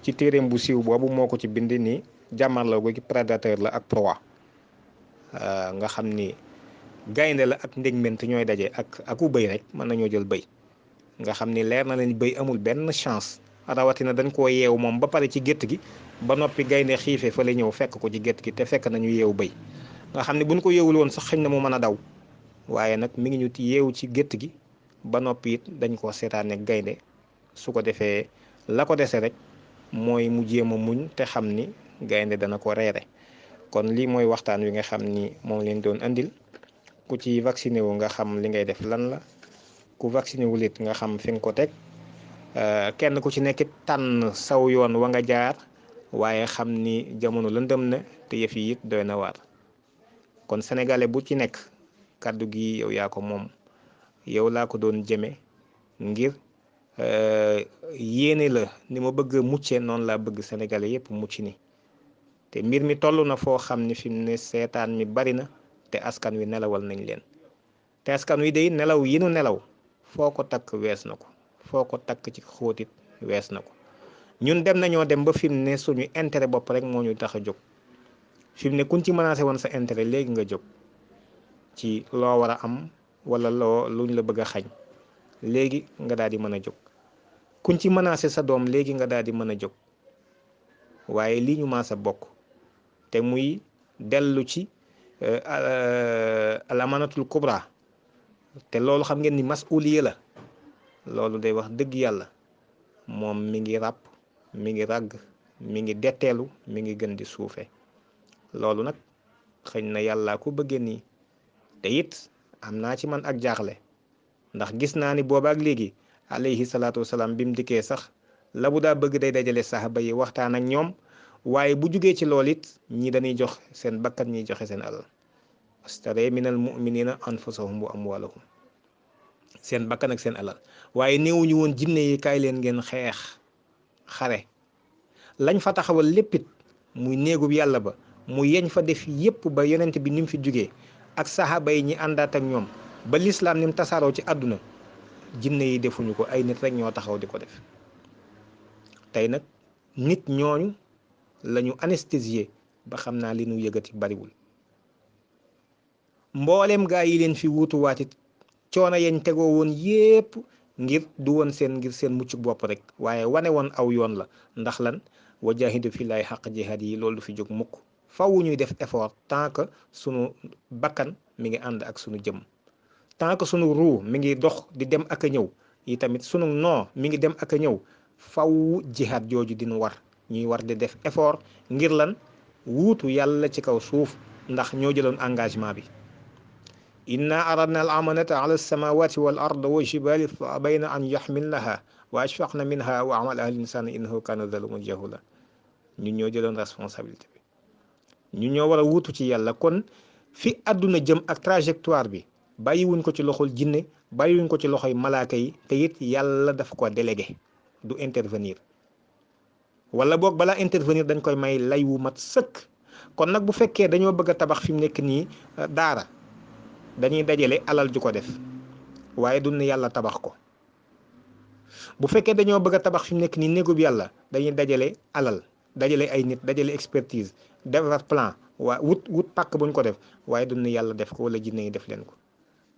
Speaker 1: ci téereem bu siiw boobu moo ko ci bind ni jàmmarloo gi prédateur la ak proie nga xam ni gaynde la ak ndégment ñooy daje aku bëy rek mën nañoo jël bëy nga xam ni leer na leen bëy amul benn chance rawatina dañ koo yeew moom ba pare ci gétt gi ba noppi gaynde xiife fa la ñëw fekk ko ci gétt gi te fekk nañu yeew bëy nga xam ne buñ ko yeewul woon sax xëñ na mu mën a daw waaye nag mi ngi ñu yeew ci gétt gi ba noppi it dañ koo seetaane gaynde su ko defee la ko dese rek mooy mu jéem a muñ te xam ni gaynde dana ko reere kon lii mooy waxtaan wi nga xam ni moom leen doon andil ku ci vacciné wu nga xam li ngay def lan la ku vacciné wul it nga xam fi nga ko teg kenn ku ci nekkit tànn saw yoon wa nga jaar waaye xam ni jamono lëndëm na te yëf yi it doy na waar kon sénégalais bu ci nekk kàddu gi yow yaa ko moom yow laa ko doon jëme ngir yéene la ni ma bëgg muccee noonu laa bëgg sénégalais yépp mucc ni te mbir mi toll na foo xam ni fi mu ne seetaan mi bari na te askan wi nelawal nañ leen te askan wi day nelaw yi nu nelaw foo ko takk wees na ko foo ko takk ci xóotit wees na ko ñun dem nañoo dem ba fi mu ne suñu intérêt bopp rek moo ñu tax a jóg fi mu ne kuñ ci menacé woon sa intérêt léegi nga jóg ci loo war a am wala luñ la bëgg a xañ léegi nga daal di mën a jóg kuñ ci menacé sa doom léegi nga daal di mën a jóg waaye lii ñu maasa bokk te muy dellu ci alamanatul kubra te loolu xam ngeen ni masuliya la loolu day wax dëgg yàlla moom mi ngi ràpp mi ngi ràgg mi ngi detteelu mi ngi gën di suufe loolu nag xëñ na yàlla ko bëggee nii te it am naa ci man ak jaaxle ndax gis naa ni boobaak léegi alayhi salaatu wasalaam bi mu dikkee sax la bu daa bëgg day dajale saxaba yi waxtaan ak ñoom waaye bu jugee ci lool it ñi dañuy jox seen bakkan ñiy joxe seen alal astare minal muminina anfusahum wa amwalahum seen bakkan ak seen alal waaye néewuñu woon jinne yi kaay leen ngeen xeex xare lañ fa taxawal léppit muy néegub yàlla ba mu yeñ fa def yépp ba yonent bi ni mu fi jugee ak saxaaba yi ñi àndaat ak ñoom ba lislaam ni mu tasaaroo ci àdduna jinne yi defuñu ko ay nit rek ñoo taxaw di ko def tey nag nit ñooñu lañu anesthésier ba xam naa li nu yëgati bariwul mboolem gaa yi leen fi wuutuwaatit coono yañ tegoo woon yépp ngir du woon ngir seen mucc bopp rek waaye wane woon aw yoon la ndax lan wajahidu fillahi xaq jihaad yi loolu du fi jóg mukk faw ñuy def effort tant que sunu bakkan mi ngi ànd ak sunu jëm tant que sunu ruu mi ngi dox di dem ak a ñëw yi tamit sunu noo mi ngi dem ak a ñëw faw jihaad jooju dinu war ñuy war di def effort ngir lan wuutu yàlla ci kaw suuf ndax ñoo jëloon engagement bi inna aradna al amanata ala alsamawati wal ard wa jibali fa abayna an yaxmilnaha wa ashfaqna minha wa amalaha al insanu innahu kana zaluman jahula ñun ñoo jëloon responsabilité bi ñun ñoo war a wuutu ci yàlla kon fi àdduna jëm ak trajectoire bi bàyyiwuñ ko ci loxol jinne bàyyiwuñ ko ci loxoy malaaka yi te it yàlla daf ko délégué du intervenir wala boog balaa intervenir dañ koy may lay wu mat sëkk kon nag bu fekkee dañoo bëgg a tabax fi mu nekk nii daara dañuy dajale alal ju ko def waaye du ne yàlla tabax ko bu fekkee dañoo bëgg a tabax fi mu nekk nii néegub yàlla dañuy dajale alal dajale ay nit dajale expertise defar plan waa wut pàkk buñ ko def waaye du ne yàlla def ko wala jinne yi def leen ko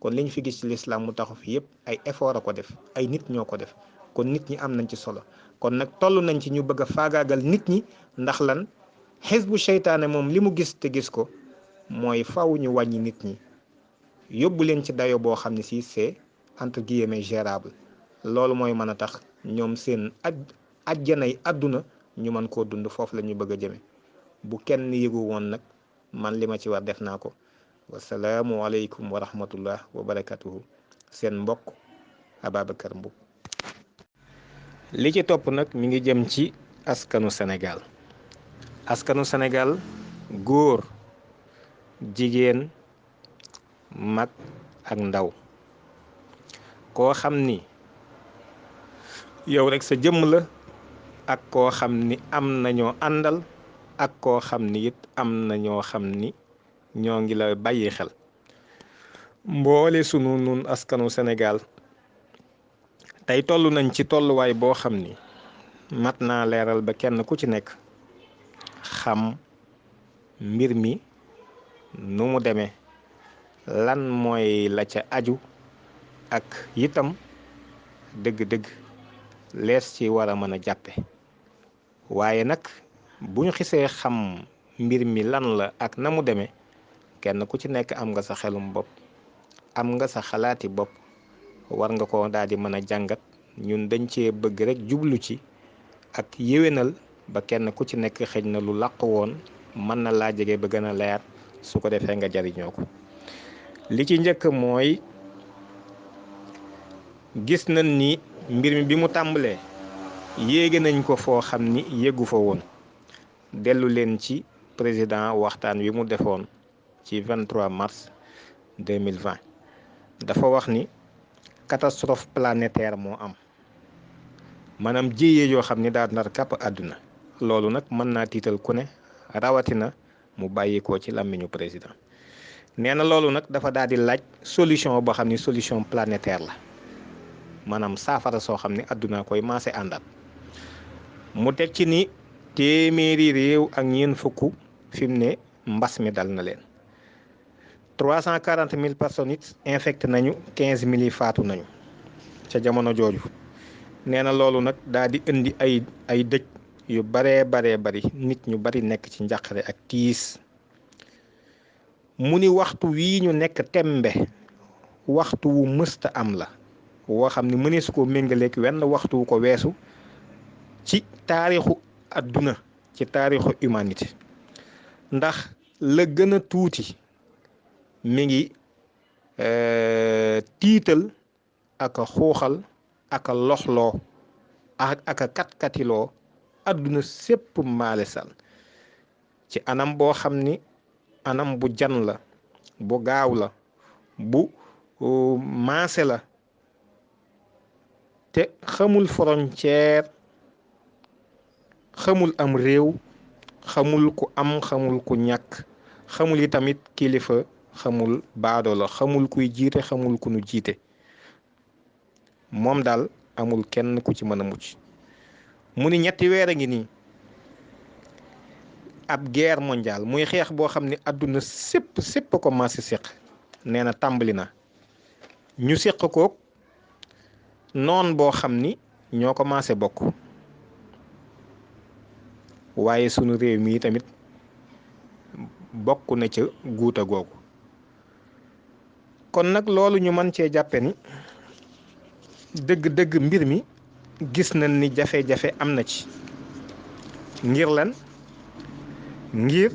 Speaker 1: kon li ñu fi gis ci lislaam mu taxu fi yëpp ay effort a ko def ay nit ñoo ko def kon nit ñi am nañ ci solo kon nag toll nañ ci ñu bëgg a faagaagal nit ñi ndax lan xisbu seytaane moom li mu gis te gis ko mooy faw ñu wàññi nit ñi yóbbu leen ci dayo boo xam ne si c'est entre guillemets gérable loolu mooy mën a tax ñoom seen ajjanay àdduna ñu mën koo dund foofu la ñu bëgg a jëme bu kenn yëgu woon nag man li ma ci war def naa ko wasalaamu aleykum wa rahmatullah wa barakatuhu seen mbokk Ababacar Mboup li ci topp nag mi ngi jëm ci askanu Sénégal góor jigéen mag ak ndaw koo xam ni yow rek sa jëmm la ak koo xam ni am na ñoo àndal ak koo xam ni it am na ñoo xam ni ñoo ngi la bàyyi xel mboole sunu nun askanu Sénégal tey toll nañ ci tolluwaay boo xam ni mat naa leeral ba kenn ku ci nekk xam mbir mi nu mu demee lan mooy la ca aju ak itam dëgg-dëgg lees ci war a mën a jàppe waaye nag bu ñu xisee xam mbir mi lan la ak na mu demee kenn ku ci nekk am nga sa xelum bopp am nga sa xalaati bopp war nga ko daal di mën a jàngat ñun dañ cee bëgg rek jublu ci ak yéwénal ba kenn ku ci nekk xëj na lu làq woon mën na laa jege ba gën a leer su ko defee nga jariñoo ko li ci njëkk mooy gis nañ ni mbir mi bi mu tàmbalee yéege nañ ko foo xam ni yéggu fa woon dellu leen ci président waxtaan wi mu defoon ci 23 mars 2020 dafa wax ni catastrophe planétaire moo am maanaam jéyee yoo xam ni daa nar kàpp àdduna loolu nag mën naa tiital ku ne rawatina mu bàyyikoo ci làmmiñu président nee na loolu nag dafa daal di laaj solution boo xam ni solution planétaire la maanaam saafara soo xam ni àdduna koy maase àndaat mu teg ci ni téeméeri réew ak ñeent fukk fi mu ne mbas mi dal na leen 340 000 personnes it infecté nañu 15 000 yi faatu nañu ca jamono jooju nee na loolu nag daal di indi ay dëj yu baree bari nit ñu bari nekk ci njàqare ak tiis mu ni waxtu wii ñu nekk tembe waxtu wu mësta am la woo xam ne mëneesu ko méngaleeg wenn waxtu wu ko weesu ci taarixu adduna ci taarixu humanité ndax la gën a tuuti mi ngi tiital ak a xuuxal ak a loxloo ak a kat-katiloo adduna sépp maale sal ci anam boo xam ni anam bu jan la bu gaaw la bu maase la te xamul frontière xamul am réew xamul ku am xamul ku ñàkk xamul itamit kilifa xamul baado la xamul kuy jiite xamul ku nu jiite moom daal amul kenn ku ci mën a mucc mu ni ñetti weer a ngi nii ab guerre mondiale muy xeex boo xam ne àdduna sépp commencé séq nee na tàmbali na ñu séq kook noon boo xam ni ñoo commencé bokk waaye sunu réew mi tamit bokk na ca guuta googu kon nag loolu ñu mën cee jàppe ni dëgg-dëgg mbir mi gis nañ ni jafe-jafe am na ci ngir lan ngir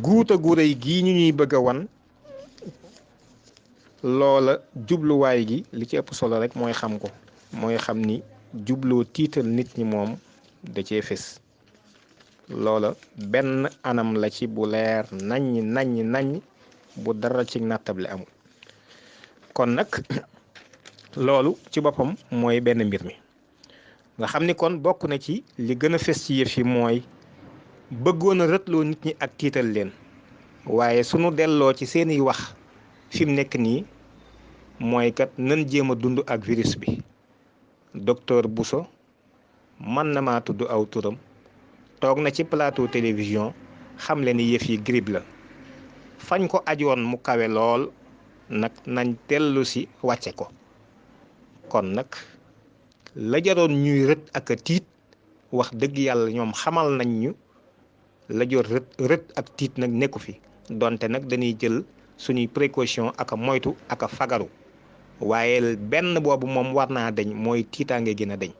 Speaker 1: guuta gu rëy gii ñu ñuy bëgg a wan loola jubluwaay gi li ci ëpp solo rek mooy xam ko mooy xam ni jubloo tiital nit ñi moom da cee fés loola benn anam la ci bu leer naññ bu dara ci nattable amul kon nag loolu ci boppam mooy benn mbir mi nga xam ni kon bokk na ci li gën a fés ci yëf yi mooy bëggoon a rëtloo nit ñi ak tiital leen waaye sunu delloo ci seeni wax fi mu nekk nii mooy kat nan jéem a dund ak virus bi docteur Bousso mën na maa tudd aw turam toog na ci plateau télévision xam le ni yëf yi grippe la fañ ko ajoon mu kawe lool nag nañ dellu si wàcce ko kon nag la jaroon ñuy rët ak a tiit wax dëgg yàlla ñoom xamal nañ ñu la jor rët ak tiit nag nekku fi donte nag dañuy jël suñuy précaution ak a moytu ak a fagaru waaye benn boobu moom war naa dañ mooy tiitaange gën a dañ